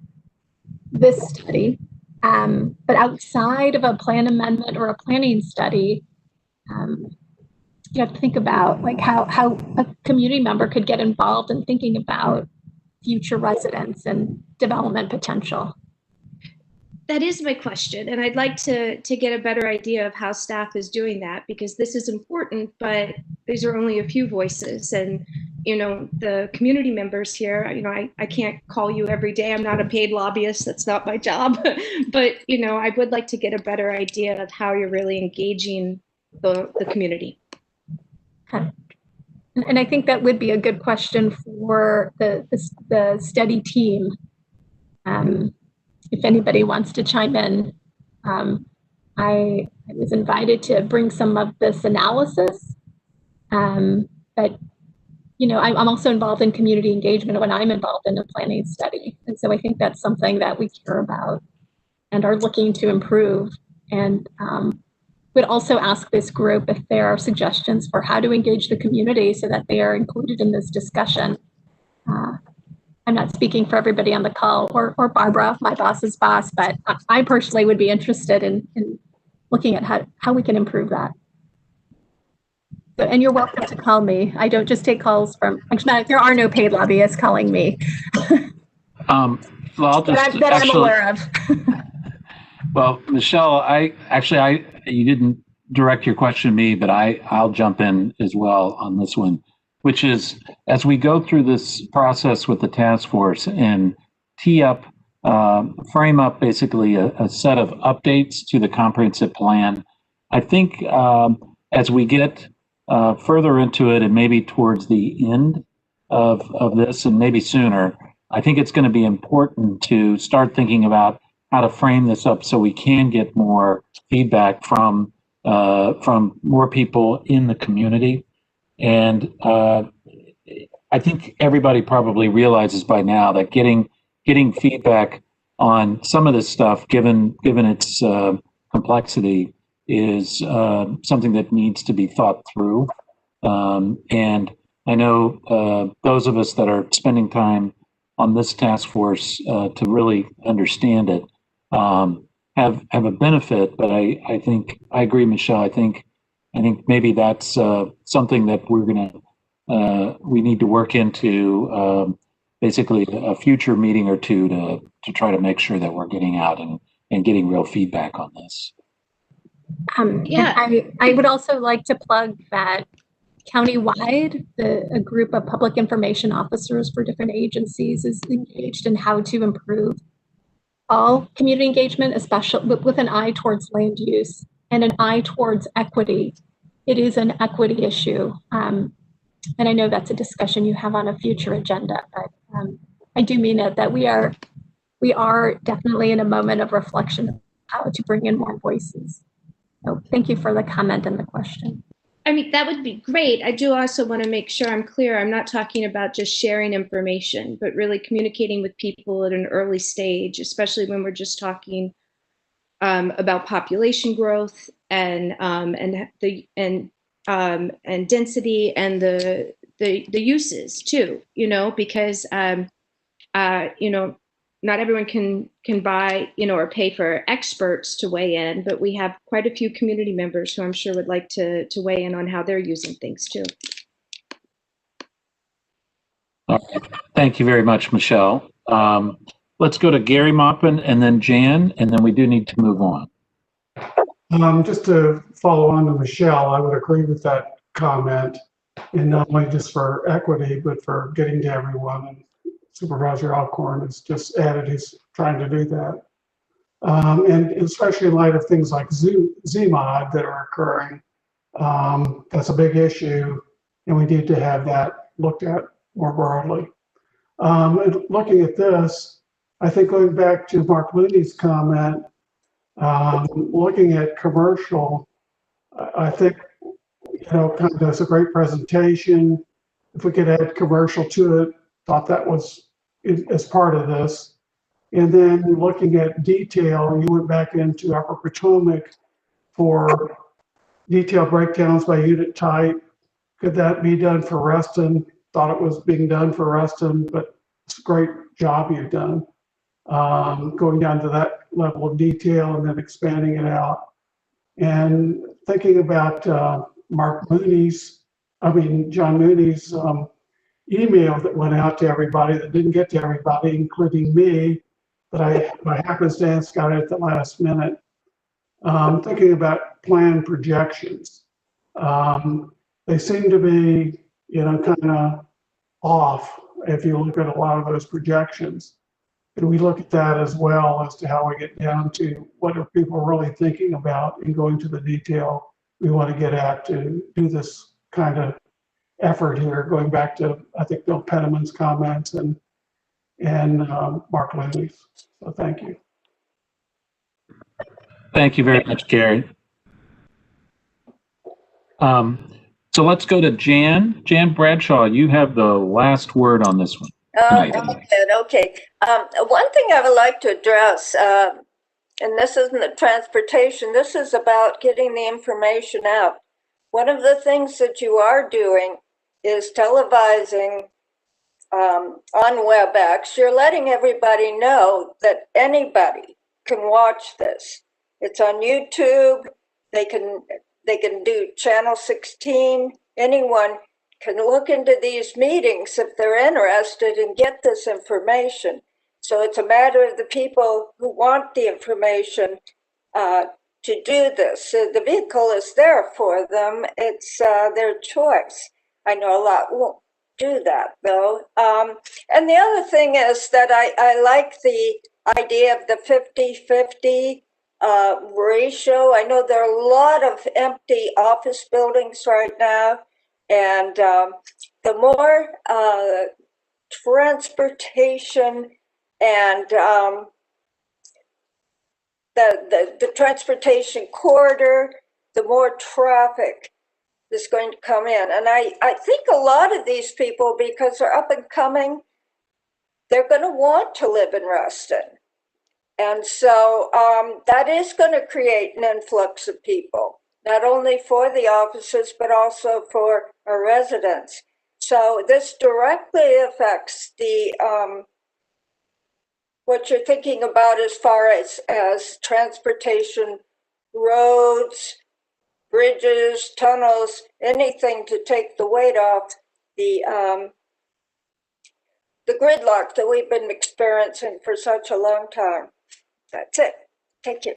this study. But outside of a plan amendment or a planning study, you have to think about like how a community member could get involved in thinking about future residents and development potential. That is my question, and I'd like to get a better idea of how staff is doing that, because this is important, but these are only a few voices. And, you know, the community members here, you know, I can't call you every day. I'm not a paid lobbyist. That's not my job. But, you know, I would like to get a better idea of how you're really engaging the community. Okay. And I think that would be a good question for the study team. If anybody wants to chime in, I was invited to bring some of this analysis, but you know, I'm also involved in community engagement when I'm involved in a planning study, and so I think that's something that we care about and are looking to improve. And would also ask this group if there are suggestions for how to engage the community so that they are included in this discussion. I'm not speaking for everybody on the call or Barbara, my boss's boss, but I personally would be interested in looking at how we can improve that. So, and you're welcome to call me. I don't just take calls from, actually, there are no paid lobbyists calling me. Well, I'll just that I'm aware of. Well, Michelle, you didn't direct your question to me, but I'll jump in as well on this one, which is as we go through this process with the task force and frame up basically a set of updates to the comprehensive plan. I think as we get further into it and maybe towards the end of this and maybe sooner, I think it's going to be important to start thinking about how to frame this up so we can get more feedback from more people in the community. And I think everybody probably realizes by now that getting feedback on some of this stuff, given its complexity, is something that needs to be thought through. And I know those of us that are spending time on this task force to really understand it have a benefit. But I think I agree, Michelle. I think maybe that's something that we need to work into basically a future meeting or two to try to make sure that we're getting out and getting real feedback on this. Yeah, I would also like to plug that countywide, a group of public information officers for different agencies is engaged in how to improve all community engagement, especially with an eye towards land use and an eye towards equity. It is an equity issue. And I know that's a discussion you have on a future agenda, but I do mean it that we are definitely in a moment of reflection of how to bring in more voices. So thank you for the comment and the question. I mean, that would be great. I do also want to make sure I'm clear. I'm not talking about just sharing information, but really communicating with people at an early stage, especially when we're just talking about population growth and density and the uses too. You know, because you know, not everyone can buy, you know, or pay for experts to weigh in, but we have quite a few community members who I'm sure would like to weigh in on how they're using things too. All right. Thank you very much, Michelle. Let's go to Gary Maupin and then Jan, and then we do need to move on. Just to follow on to Michelle, I would agree with that comment, and not only just for equity, but for getting to everyone. And Supervisor Alcorn has just added he's trying to do that. And especially in light of things like ZMOD that are occurring, that's a big issue, and we need to have that looked at more broadly. And looking at this, I think going back to Mark Looney's comment, looking at commercial, I think, you know, kind of does a great presentation. If we could add commercial to it, thought that was as part of this. And then looking at detail, you went back into Upper Potomac for detailed breakdowns by unit type. Could that be done for Reston? Thought it was being done for Reston, but it's a great job you've done. Going down to that level of detail and then expanding it out. And thinking about John Mooney's email that went out to everybody that didn't get to everybody, including me, but I, by happenstance, got it at the last minute. Thinking about plan projections. They seem to be, you know, kind of off if you look at a lot of those projections. And we look at that as well as to how we get down to what are people really thinking about and going to the detail we want to get at to do this kind of effort here, going back to, I think, Bill Penniman's comments and Mark Linley's. So thank you. Thank you very much, Gary. So let's go to Jan. Jan Bradshaw, you have the last word on this one. Okay. One thing I would like to address, and this isn't the transportation, this is about getting the information out. One of the things that you are doing is televising on WebEx. You're letting everybody know that anybody can watch this. It's on YouTube. They can do channel 16. Anyone can look into these meetings if they're interested and get this information. So it's a matter of the people who want the information to do this. So the vehicle is there for them. It's their choice. I know a lot won't do that though. And the other thing is that I like the idea of the 50-50 ratio. I know there are a lot of empty office buildings right now, and the more transportation and the transportation corridor, the more traffic is going to come in. And I think a lot of these people, because they're up and coming, they're going to want to live in Reston. And so that is going to create an influx of people, not only for the offices, but also for our residents. So this directly affects the what you're thinking about as far as transportation, roads, bridges, tunnels, anything to take the weight off the gridlock that we've been experiencing for such a long time. That's it. Thank you.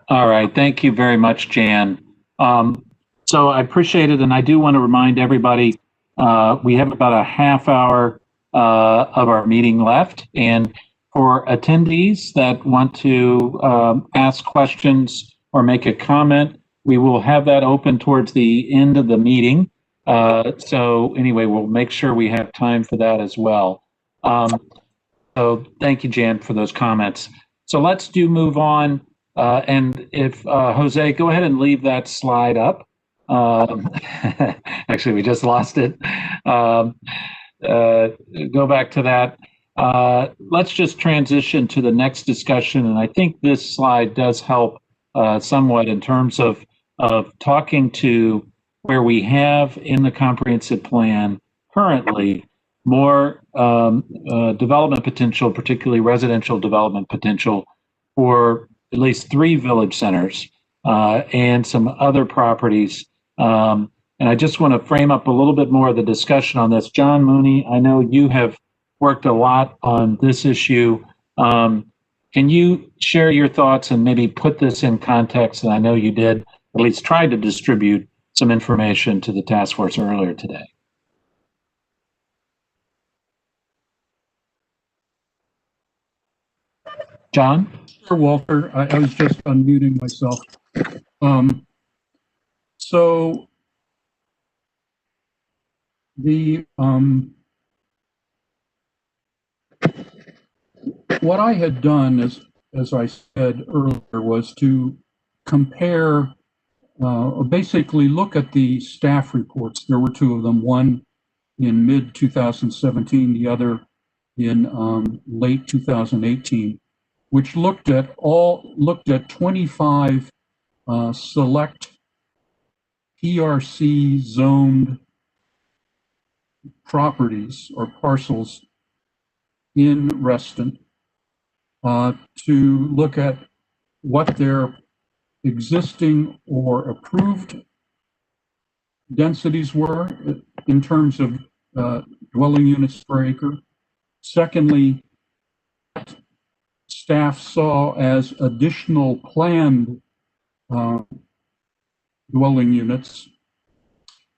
All right. Thank you very much, Jan. So I appreciate it. And I do want to remind everybody, we have about a half hour of our meeting left. And for attendees that want to ask questions or make a comment, we will have that open towards the end of the meeting. So anyway, we'll make sure we have time for that as well. So thank you, Jan, for those comments. So let's move on And if Jose, go ahead and leave that slide up. Actually, we just lost it. Go back to that. Let's just transition to the next discussion. And I think this slide does help somewhat in terms of talking to where we have in the comprehensive plan currently more development potential, particularly residential development potential for at least 3 village centers and some other properties. And I just want to frame up a little bit more of the discussion on this. John Mooney, I know you have worked a lot on this issue. Can you share your thoughts and maybe put this in context? And I know you did at least try to distribute some information to the task force earlier today. John? Sure, Walter. I was just unmuting myself. So the what I had done, as I said earlier, was to compare, basically look at the staff reports. There were 2 of them, one in mid 2017, the other in late 2018, which looked at 25 select PRC zoned properties or parcels in Reston to look at what their existing or approved densities were in terms of dwelling units per acre. Secondly, staff saw as additional planned dwelling units,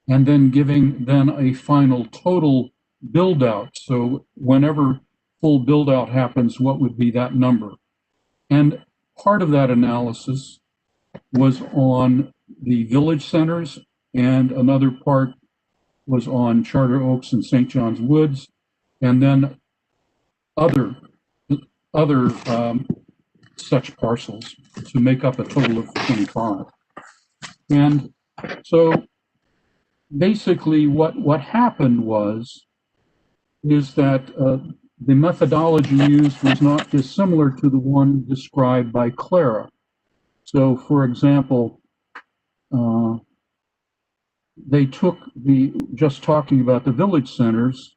and then giving a final total build out. So whenever full build out happens, what would be that number? And part of that analysis was on the village centers, and another part was on Charter Oaks and St. John's Woods, and then other such parcels to make up a total of 25. And so basically what happened is that the methodology used was not dissimilar to the one described by Clara. So for example, they took just talking about the village centers,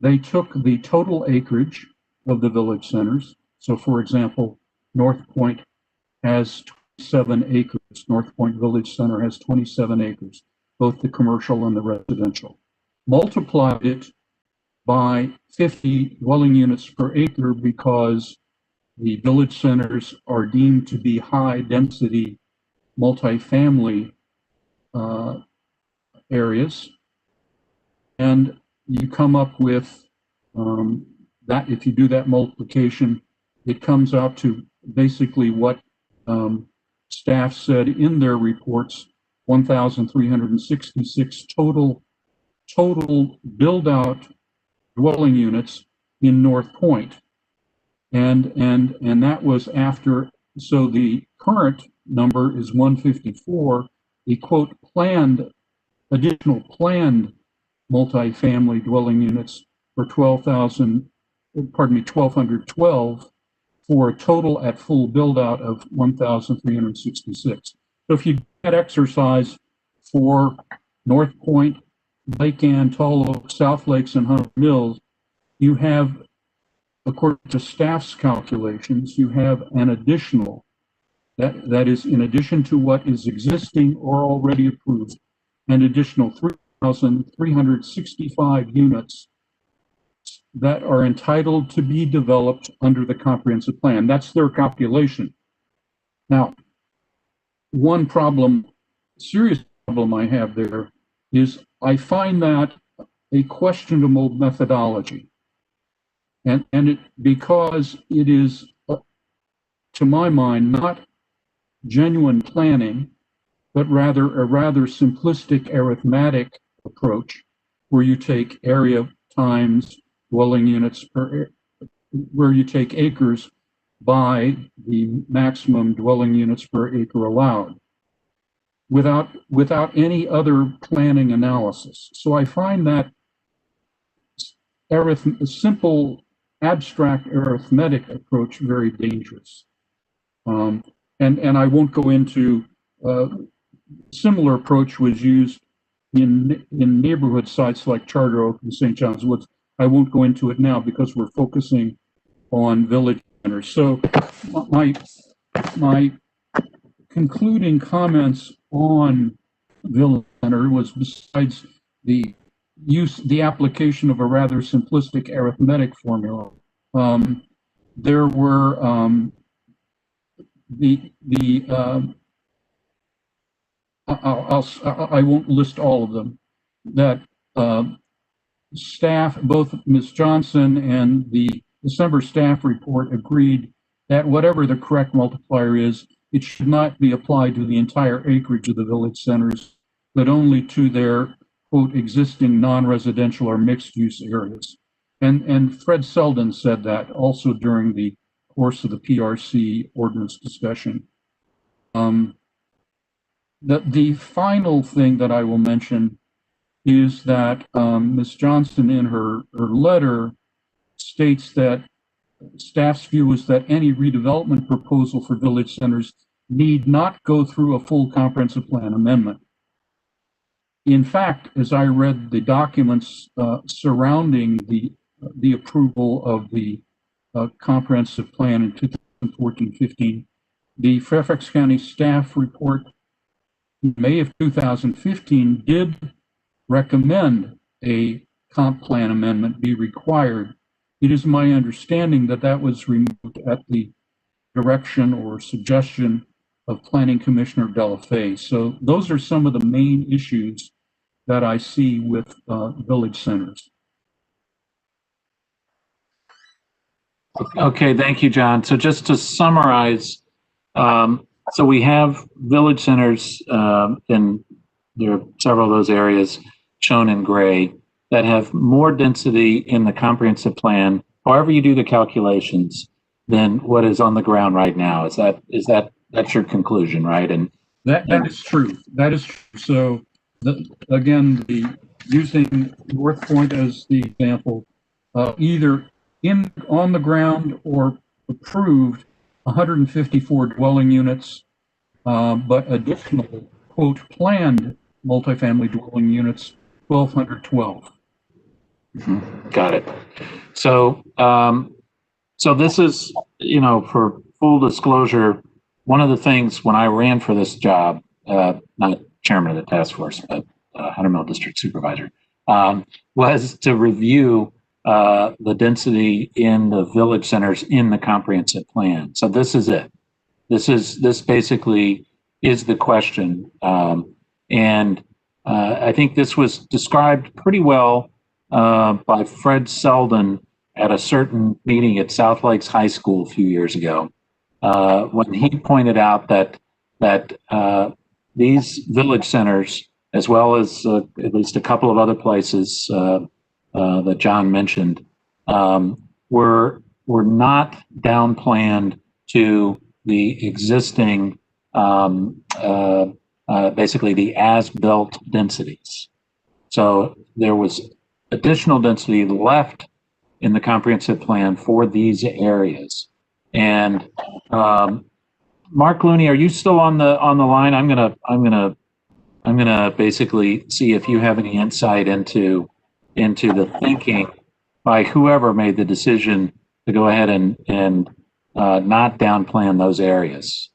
they took the total acreage of the village centers. So for example, North Point has 27 acres. North Point Village Center has 27 acres, both the commercial and the residential. Multiplied it by 50 dwelling units per acre because the village centers are deemed to be high density multifamily areas. And you come up with that. If you do that multiplication, it comes out to basically what staff said in their reports, 1,366 total build out dwelling units in North Point. And that was after, so the current number is 154, a quote additional planned multifamily dwelling units for 1,212 for a total at full build out of 1,366. So if you do that exercise for North Point, Lake Ann, Tall Oak, South Lakes, and Hunter Mills, you have, according to staff's calculations, you have an additional, that is in addition to what is existing or already approved, an additional 3,365 units that are entitled to be developed under the comprehensive plan. That's their calculation. Now, one serious problem I have there is I find that a questionable methodology. And because it is, to my mind, not genuine planning, but rather a rather simplistic arithmetic approach where you take area times dwelling units per, where you take acres by the maximum dwelling units per acre allowed without any other planning analysis. So I find that simple abstract arithmetic approach very dangerous. And I won't go into similar approach was used in neighborhood sites like Charter Oak and St. John's Woods. I won't go into it now because we're focusing on village centers. So my concluding comments on village center was, besides the application of a rather simplistic arithmetic formula, there were I won't list all of them, that staff, both Ms. Johnson and the December staff report, agreed that whatever the correct multiplier is, it should not be applied to the entire acreage of the village centers, but only to their, quote, existing non-residential or mixed-use areas. And Fred Selden said that also during the course of the PRC ordinance discussion. The final thing that I will mention is that Ms. Johnson, in her letter, states that staff's view is that any redevelopment proposal for village centers need not go through a full comprehensive plan amendment. In fact, as I read the documents surrounding the approval of the comprehensive plan in 2014-15, the Fairfax County staff report in May of 2015 did recommend a comp plan amendment be required. It is my understanding that that was removed at the direction or suggestion of Planning Commissioner Delafay. So those are some of the main issues that I see with village centers. Okay, thank you, John. So just to summarize, so we have village centers, and there are several of those areas shown in gray that have more density in the comprehensive plan, however you do the calculations, than what is on the ground right now. That's your conclusion, right? And that is true. That is true. So again, using North Point as the example, either on the ground or approved 154 dwelling units, but additional, quote, planned multifamily dwelling units, 1,212. Got it. So, so this is, for full disclosure, one of the things when I ran for this job, not chairman of the task force, but Hunter Mill District Supervisor, was to review the density in the village centers in the comprehensive plan. So this is it. This basically is the question. And I think this was described pretty well by Fred Selden at a certain meeting at South Lakes High School a few years ago, when he pointed out that these village centers, as well as at least a couple of other places that John mentioned, were not downplanned to the existing, basically the as-built densities. So there was additional density left in the comprehensive plan for these areas. And Mark Looney, are you still on the line? I'm gonna basically see if you have any insight into the thinking by whoever made the decision to go ahead and not downplan those areas.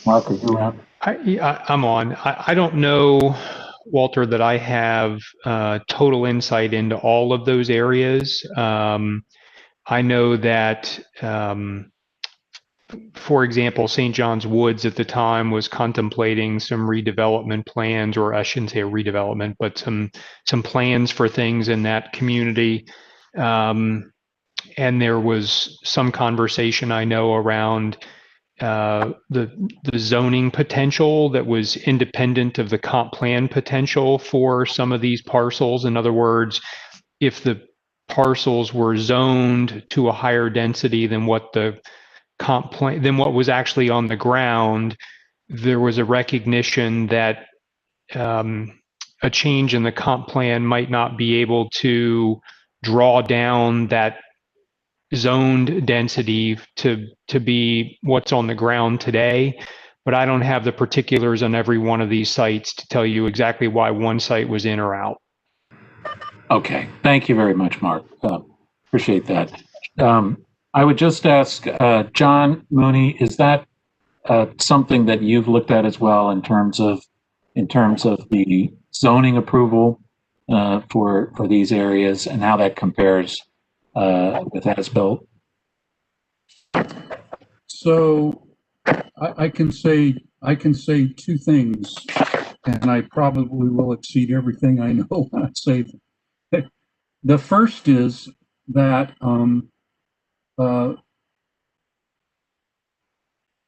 Mark, are you around? I'm on. I don't know, Walter, that I have total insight into all of those areas. I know that, for example, St. John's Woods at the time was contemplating some redevelopment plans, or I shouldn't say a redevelopment, but some plans for things in that community. And there was some conversation, I know, around the zoning potential that was independent of the comp plan potential for some of these parcels. In other words, if the parcels were zoned to a higher density than what the comp plan than what was actually on the ground. There was a recognition that a change in the comp plan might not be able to draw down that zoned density to be what's on the ground today. But I don't have the particulars on every one of these sites to tell you exactly why one site was in or out. Okay, thank you very much, Mark. Appreciate that. I would just ask, John Mooney, is that something that you've looked at as well in terms of the zoning approval for these areas and how that compares with as-built? So I can say two things, and I probably will exceed everything I know when I say them. The first is that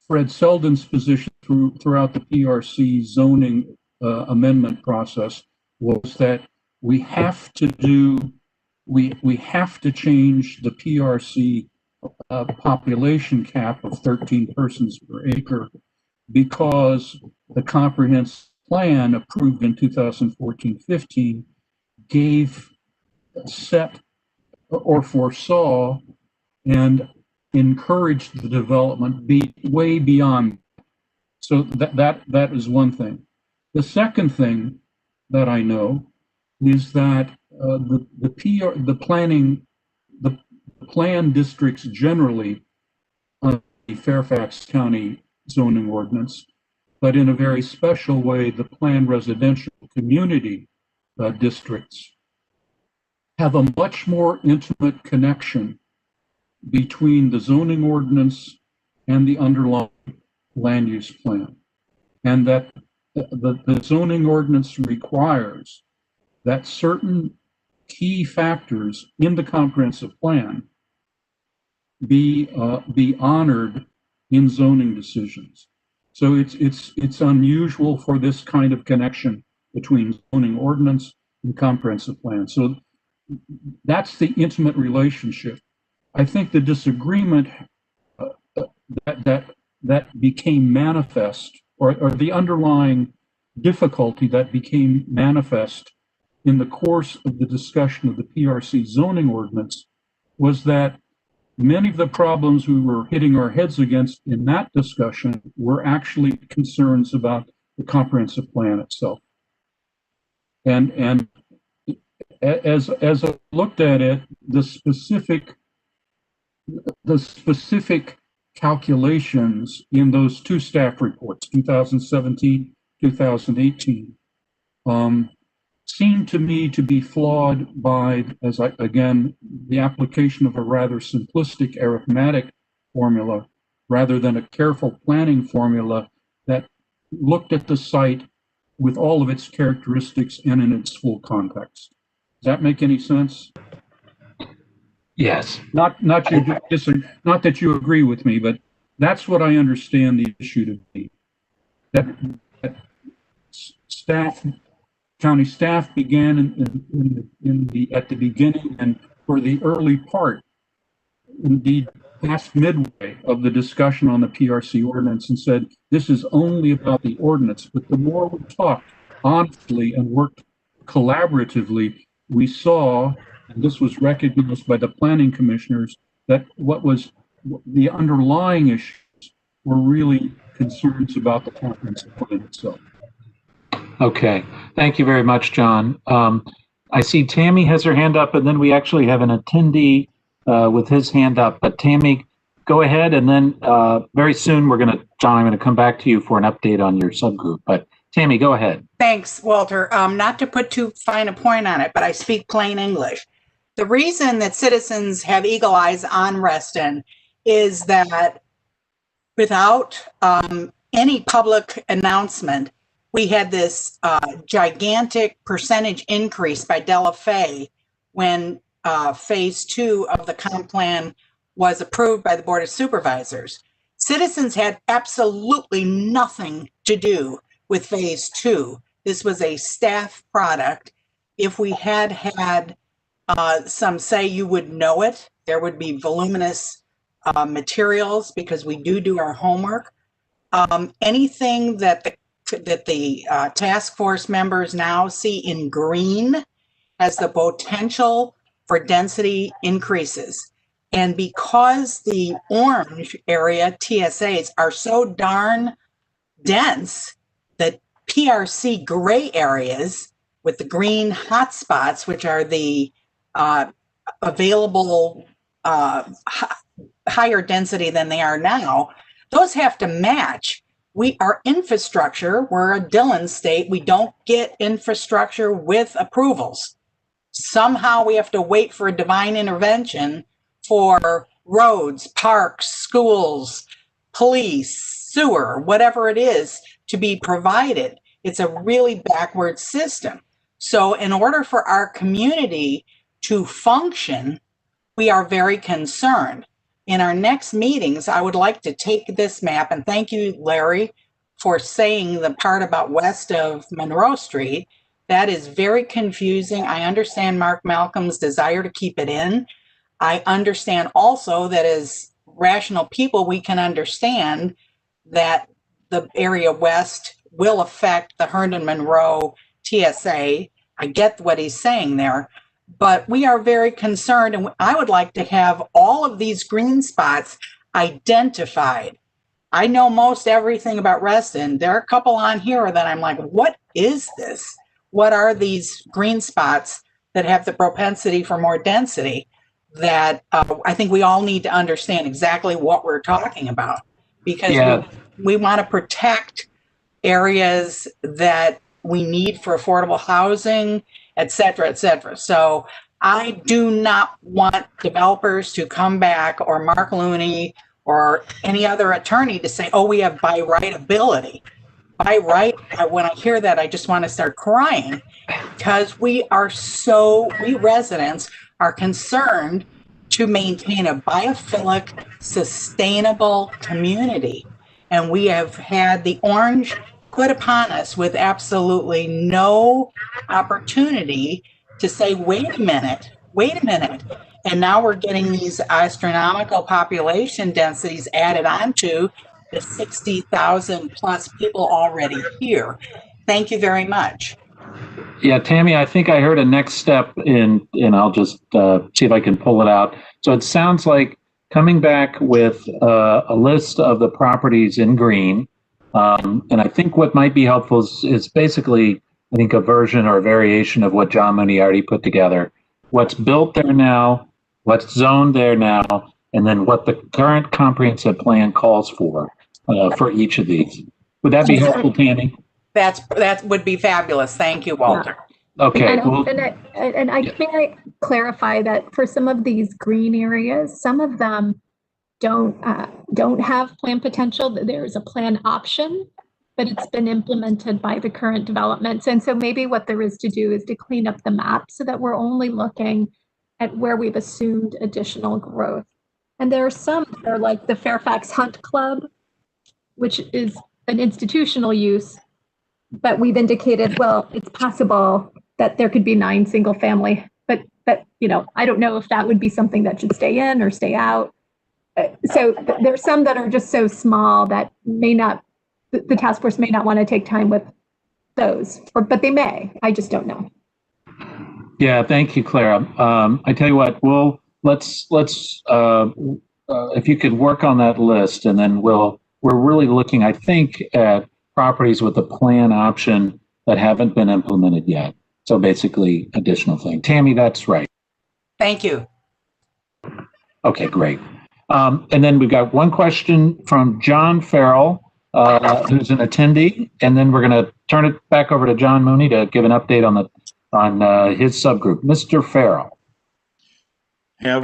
Fred Selden's position throughout the PRC zoning amendment process was that we have to change the PRC population cap of 13 persons per acre because the comprehensive plan approved in 2014-15 gave set or foresaw and encouraged the development be way beyond. So that is one thing. The second thing that I know is that the plan districts generally under the Fairfax County zoning ordinance, but in a very special way, the planned residential community districts have a much more intimate connection between the zoning ordinance and the underlying land use plan. And that the zoning ordinance requires that certain key factors in the comprehensive plan be honored in zoning decisions. So it's unusual for this kind of connection between zoning ordinance and comprehensive plan. So that's the intimate relationship. I think the disagreement that became manifest, or the underlying difficulty that became manifest in the course of the discussion of the PRC zoning ordinance, was that many of the problems we were hitting our heads against in that discussion were actually concerns about the comprehensive plan itself. And as I looked at it, the specific calculations in those two staff reports, 2017, 2018, seemed to me to be flawed by, the application of a rather simplistic arithmetic formula rather than a careful planning formula that looked at the site with all of its characteristics and in its full context. Does that make any sense? Yes. Not that you agree with me, but that's what I understand the issue to be. That county staff began at the beginning and for the early part, indeed past midway of the discussion on the PRC ordinance, and said this is only about the ordinance. But the more we talked honestly and worked collaboratively, we saw, and this was recognized by the planning commissioners, that what was the underlying issues were really concerns about the comprehensive plan itself. Okay, thank you very much, John. I see Tammy has her hand up, and then we actually have an attendee with his hand up. But Tammy, go ahead, and then very soon John, I'm gonna come back to you for an update on your subgroup. But Tammy, go ahead. Thanks, Walter. Not to put too fine a point on it, but I speak plain English. The reason that citizens have eagle eyes on Reston is that without any public announcement, we had this gigantic percentage increase by Della Fay when phase 2 of the comp plan was approved by the Board of Supervisors. Citizens had absolutely nothing to do with phase 2. This was a staff product. If we had some say, you would know it. There would be voluminous materials because we do our homework. Anything that the task force members now see in green has the potential for density increases. And because the orange area TSAs are so darn dense, that PRC gray areas with the green hotspots, which are the available higher density than they are now, those have to match. Our infrastructure, we're a Dillon state, we don't get infrastructure with approvals. Somehow we have to wait for a divine intervention for roads, parks, schools, police, sewer, whatever it is to be provided. It's a really backward system. So in order for our community to function, we are very concerned. In our next meetings, I would like to take this map, and thank you, Larry, for saying the part about west of Monroe Street. That is very confusing. I understand Mark Malcolm's desire to keep it in. I understand also that as rational people, we can understand that the area west will affect the Herndon Monroe TSA. I get what he's saying there, but we are very concerned, and I would like to have all of these green spots identified. I know most everything about Reston. There are a couple on here that I'm like, what is this? What are these green spots that have the propensity for more density? That I think we all need to understand exactly what we're talking about, because we want to protect areas that we need for affordable housing, et cetera, et cetera. So I do not want developers to come back, or Mark Looney or any other attorney, to say, oh, we have by right ability. By right, when I hear that, I just want to start crying, because we residents are concerned to maintain a biophilic, sustainable community. And we have had the orange put upon us with absolutely no opportunity to say, wait a minute. And now we're getting these astronomical population densities added onto the 60,000 plus people already here. Thank you very much. Yeah, Tammy, I think I heard a next step and I'll just see if I can pull it out. So it sounds like coming back with a list of the properties in green. And I think what might be helpful is basically, I think, a version or a variation of what John Mooney already put together. What's built there now, what's zoned there now, and then what the current comprehensive plan calls for each of these. Would that be helpful, Tammy? That would be fabulous. Thank you, Walter. Yeah. Okay. May I clarify that for some of these green areas, some of them don't have plan potential. There is a plan option, but it's been implemented by the current developments. And so maybe what there is to do is to clean up the map so that we're only looking at where we've assumed additional growth. And there are some that are like the Fairfax Hunt Club, which is an institutional use, but we've indicated, well, it's possible that there could be 9 single family, but I don't know if that would be something that should stay in or stay out. So there's some that are just so small that the task force may not want to take time with those, but they may. I just don't know. Yeah, thank you, Clara. I tell you what, let's if you could work on that list, and then we're really looking, I think, at properties with a plan option that haven't been implemented yet. So basically, additional thing. Tammy, that's right. Thank you. Okay, great. And then we've got one question from John Farrell, who's an attendee, and then we're going to turn it back over to John Mooney to give an update on his subgroup. Mr. Farrell. Can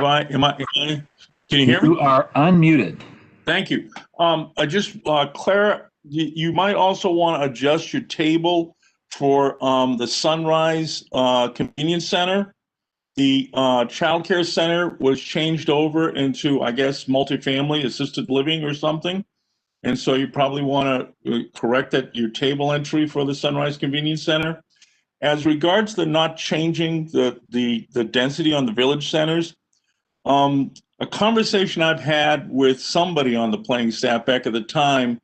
you hear me? You are unmuted. Thank you. Clara, you might also want to adjust your table for the Sunrise Convenience Center. The child care center was changed over into, I guess, multifamily assisted living or something. And so you probably want to correct your table entry for the Sunrise Convenience Center. As regards to not changing the density on the village centers, a conversation I've had with somebody on the planning staff back at the time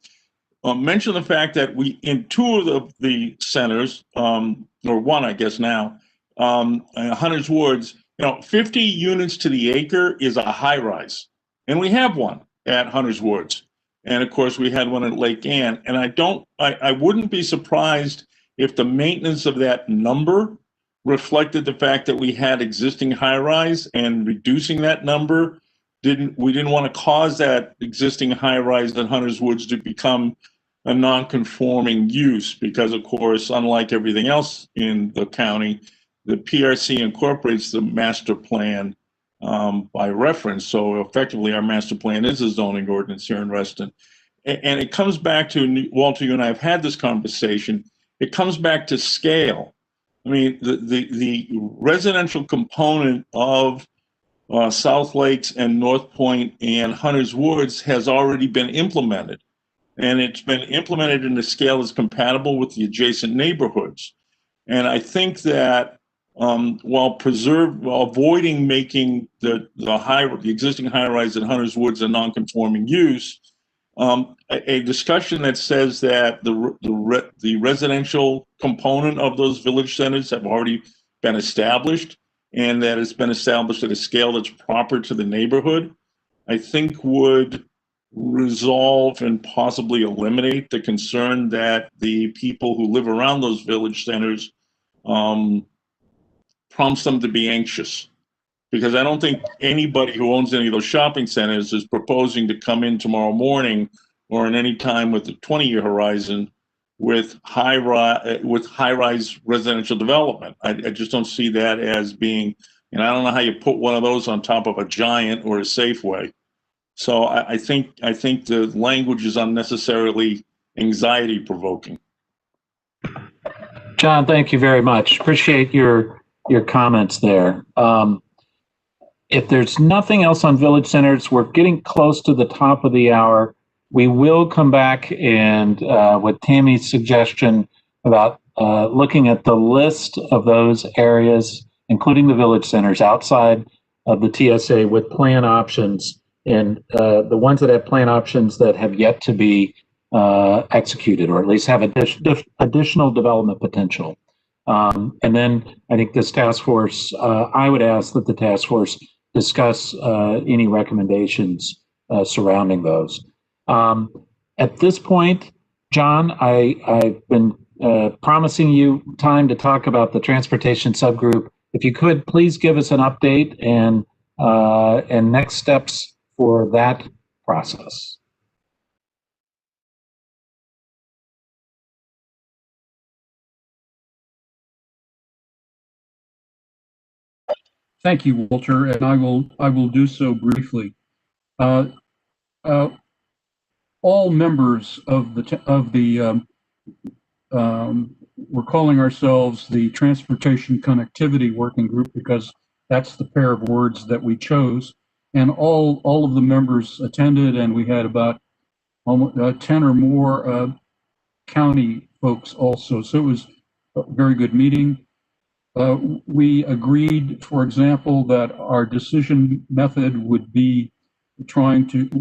mentioned the fact that we, in two of the centers, or one, I guess now, Hunter's Woods, 50 units to the acre is a high rise. And we have one at Hunter's Woods. And of course, we had one at Lake Ann. And I wouldn't be surprised if the maintenance of that number reflected the fact that we had existing high rise, and reducing that number we didn't want to cause that existing high rise at Hunter's Woods to become a non-conforming use, because of course, unlike everything else in the county, the PRC incorporates the master plan by reference. So effectively, our master plan is a zoning ordinance here in Reston. And it comes back to, Walter, you and I have had this conversation, it comes back to scale. I mean, the residential component of South Lakes and North Point and Hunter's Woods has already been implemented. And it's been implemented in a scale that's compatible with the adjacent neighborhoods. And I think that while avoiding making the existing high-rise at Hunter's Woods a non-conforming use, a discussion that says that the residential component of those village centers have already been established, and that it's been established at a scale that's proper to the neighborhood, I think would resolve and possibly eliminate the concern that the people who live around those village centers prompts them to be anxious. Because I don't think anybody who owns any of those shopping centers is proposing to come in tomorrow morning or in any time with a 20-year horizon with high-rise residential development. I just don't see that as being, and I don't know how you put one of those on top of a Giant or a Safeway. So I think the language is unnecessarily anxiety provoking. John, thank you very much. Appreciate your comments there. If there's nothing else on village centers, we're getting close to the top of the hour. We will come back and with Tammy's suggestion about looking at the list of those areas, including the village centers outside of the TSA with plan options, and the ones that have plan options that have yet to be executed, or at least have additional development potential. And then I think this task force, I would ask that the task force discuss any recommendations surrounding those. At this point, John, I've been promising you time to talk about the transportation subgroup. If you could, please give us an update and next steps for that process. Thank you, Walter, and I will do so briefly. All members of we're calling ourselves the Transportation Connectivity Working Group because that's the pair of words that we chose, and all of the members attended, and we had about 10 or more county folks also. So it was a very good meeting. We agreed, for example, that our decision method would be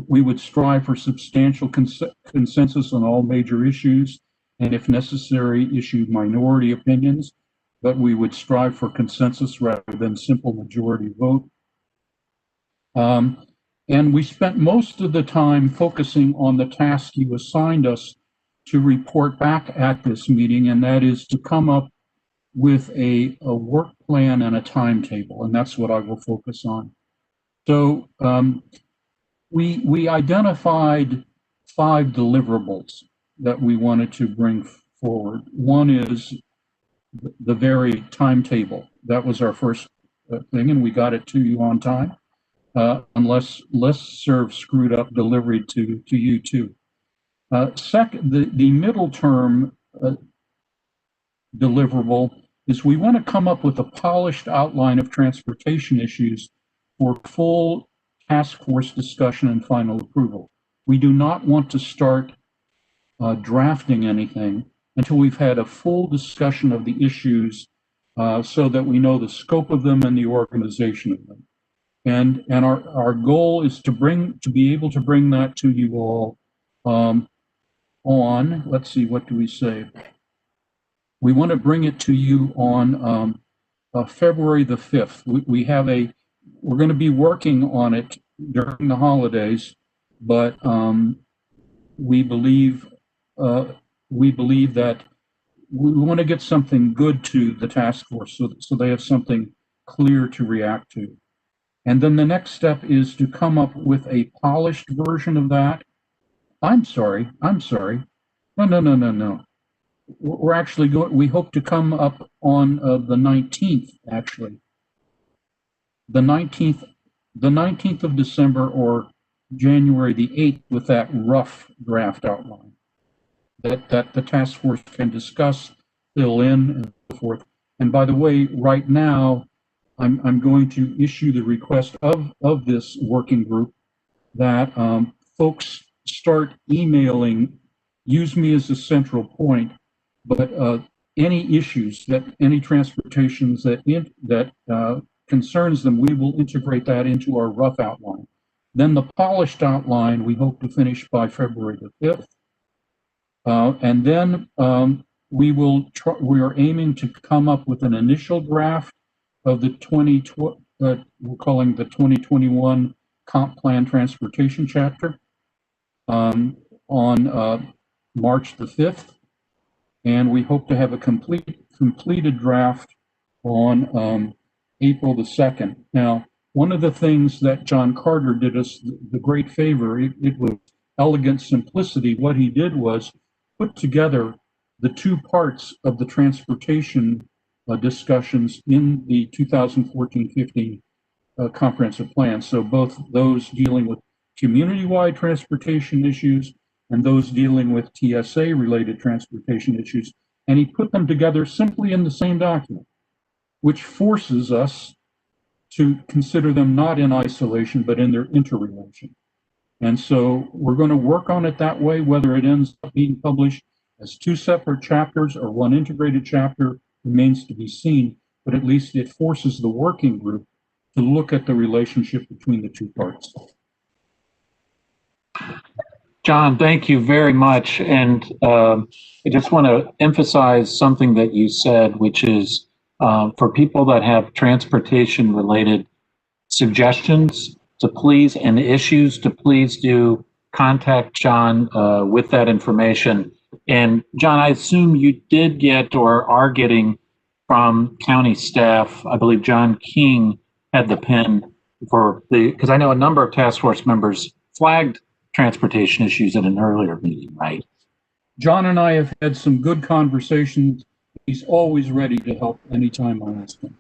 we would strive for substantial consensus on all major issues, and if necessary, issue minority opinions, but we would strive for consensus rather than simple majority vote. And we spent most of the time focusing on the task you assigned us to report back at this meeting, and that is to come up with a work plan and a timetable, and that's what I will focus on. So we identified 5 deliverables that we wanted to bring forward. One is the very timetable. That was our first thing, and we got it to you on time, unless listserv screwed up delivery to you too. Second, the middle term deliverable is we want to come up with a polished outline of transportation issues for full task force discussion and final approval. We do not want to start drafting anything until we've had a full discussion of the issues so that we know the scope of them and the organization of them. And our goal is to be able to bring that to you all on, let's see, what do we say? We want to bring it to you on February the 5th. We're going to be working on it during the holidays, but we believe that we want to get something good to the task force so they have something clear to react to. And then the next step is to come up with a polished version of that. I'm sorry. No. We're actually we hope to come up on the 19th, actually. The 19th of December or January the 8th with that rough draft outline that the task force can discuss, fill in, and so forth. And by the way, right now, I'm going to issue the request of this working group that folks start emailing, use me as a central point, but any issues any transportations that concerns them, we will integrate that into our rough outline. Then the polished outline, we hope to finish by February the 5th. And then we are aiming to come up with an initial draft of the we're calling the 2021 Comp Plan Transportation Chapter on March the 5th. And we hope to have a completed draft on April the 2nd. Now, one of the things that John Carter did us the great favor, it was elegant simplicity. What he did was put together the two parts of the transportation discussions in the 2014-15 comprehensive plan. So both those dealing with community-wide transportation issues and those dealing with TSA-related transportation issues. And he put them together simply in the same document, which forces us to consider them not in isolation, but in their interrelation. And so we're going to work on it that way, whether it ends up being published as two separate chapters or one integrated chapter remains to be seen, but at least it forces the working group to look at the relationship between the two parts. John, thank you very much. And I just want to emphasize something that you said, which is for people that have transportation related suggestions to please and issues to please do contact John with that information. And John, I assume you did get or are getting from county staff. I believe John King had the pen for because I know a number of task force members flagged transportation issues at an earlier meeting, right? John and I have had some good conversations. He's always ready to help anytime I ask him.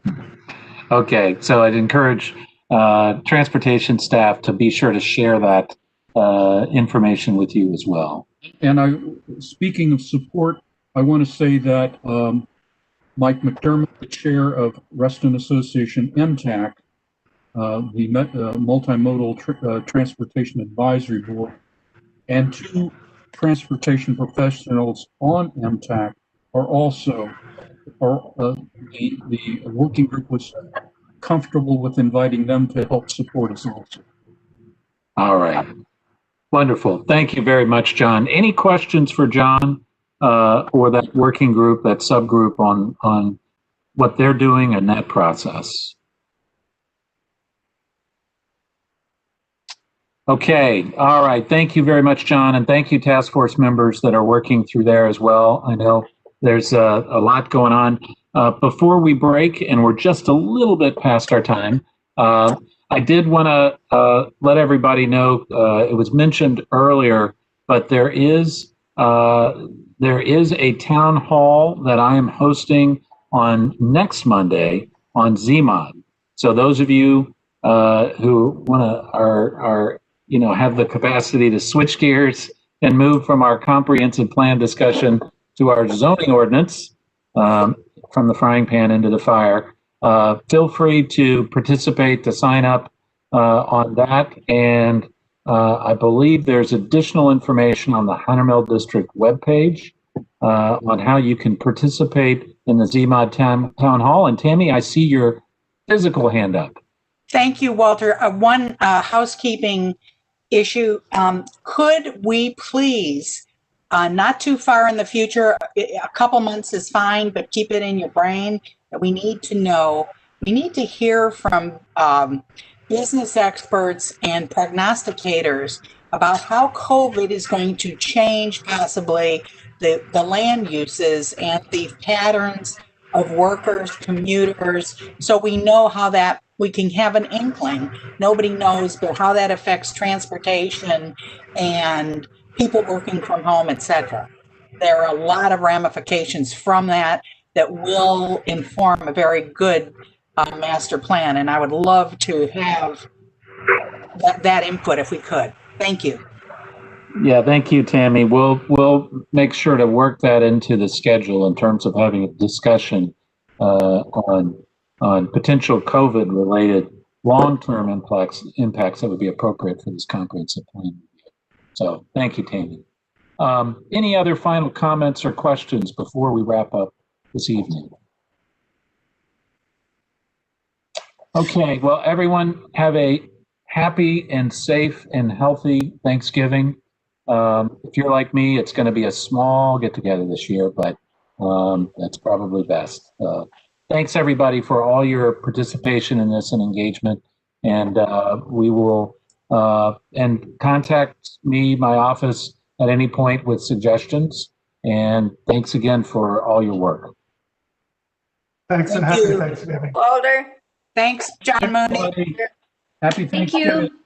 Okay, so I'd encourage transportation staff to be sure to share that information with you as well. And speaking of support, I want to say that Mike McDermott, the chair of Reston Association MTAC, the Multimodal Transportation Advisory Board, and two transportation professionals on MTAC are also, the working group was comfortable with inviting them to help support us also. All right. Wonderful. Thank you very much, John. Any questions for John or that working group, that subgroup on what they're doing in that process? Okay. All right. Thank you very much, John. And thank you, task force members that are working through there as well. I know there's a lot going on. Before we break, and we're just a little bit past our time, I did want to let everybody know, it was mentioned earlier, but there is a town hall that I am hosting on next Monday on ZMOD. So those of you who want to have the capacity to switch gears and move from our comprehensive plan discussion to our zoning ordinance, from the frying pan into the fire, feel free to participate, to sign up on that. And I believe there's additional information on the Hunter Mill District webpage on how you can participate in the ZMOD town hall. And Tammy, I see your physical hand up. Thank you, Walter. One housekeeping issue. Could we please, not too far in the future, a couple months is fine, but keep it in your brain that we need to know, we need to hear from business experts and prognosticators about how COVID is going to change possibly the land uses and the patterns of workers, commuters, so we know how that, we can have an inkling. Nobody knows, but how that affects transportation and people working from home, etc. There are a lot of ramifications from that that will inform a very good master plan, and I would love to have that input if we could. Thank you. Yeah, thank you, Tammy. We'll make sure to work that into the schedule in terms of having a discussion on potential COVID-related long-term impacts that would be appropriate for this comprehensive plan. So, thank you, Tammy. Any other final comments or questions before we wrap up this evening? Okay, well, everyone have a happy and safe and healthy Thanksgiving. If you're like me, it's going to be a small get-together this year, but that's probably best. Thanks, everybody, for all your participation in this and engagement. And we will and contact me, my office, at any point with suggestions. And thanks again for all your work. Thanks and happy Thanksgiving. Walter. Thanks, John Mooney. Happy Thanksgiving. Thank you.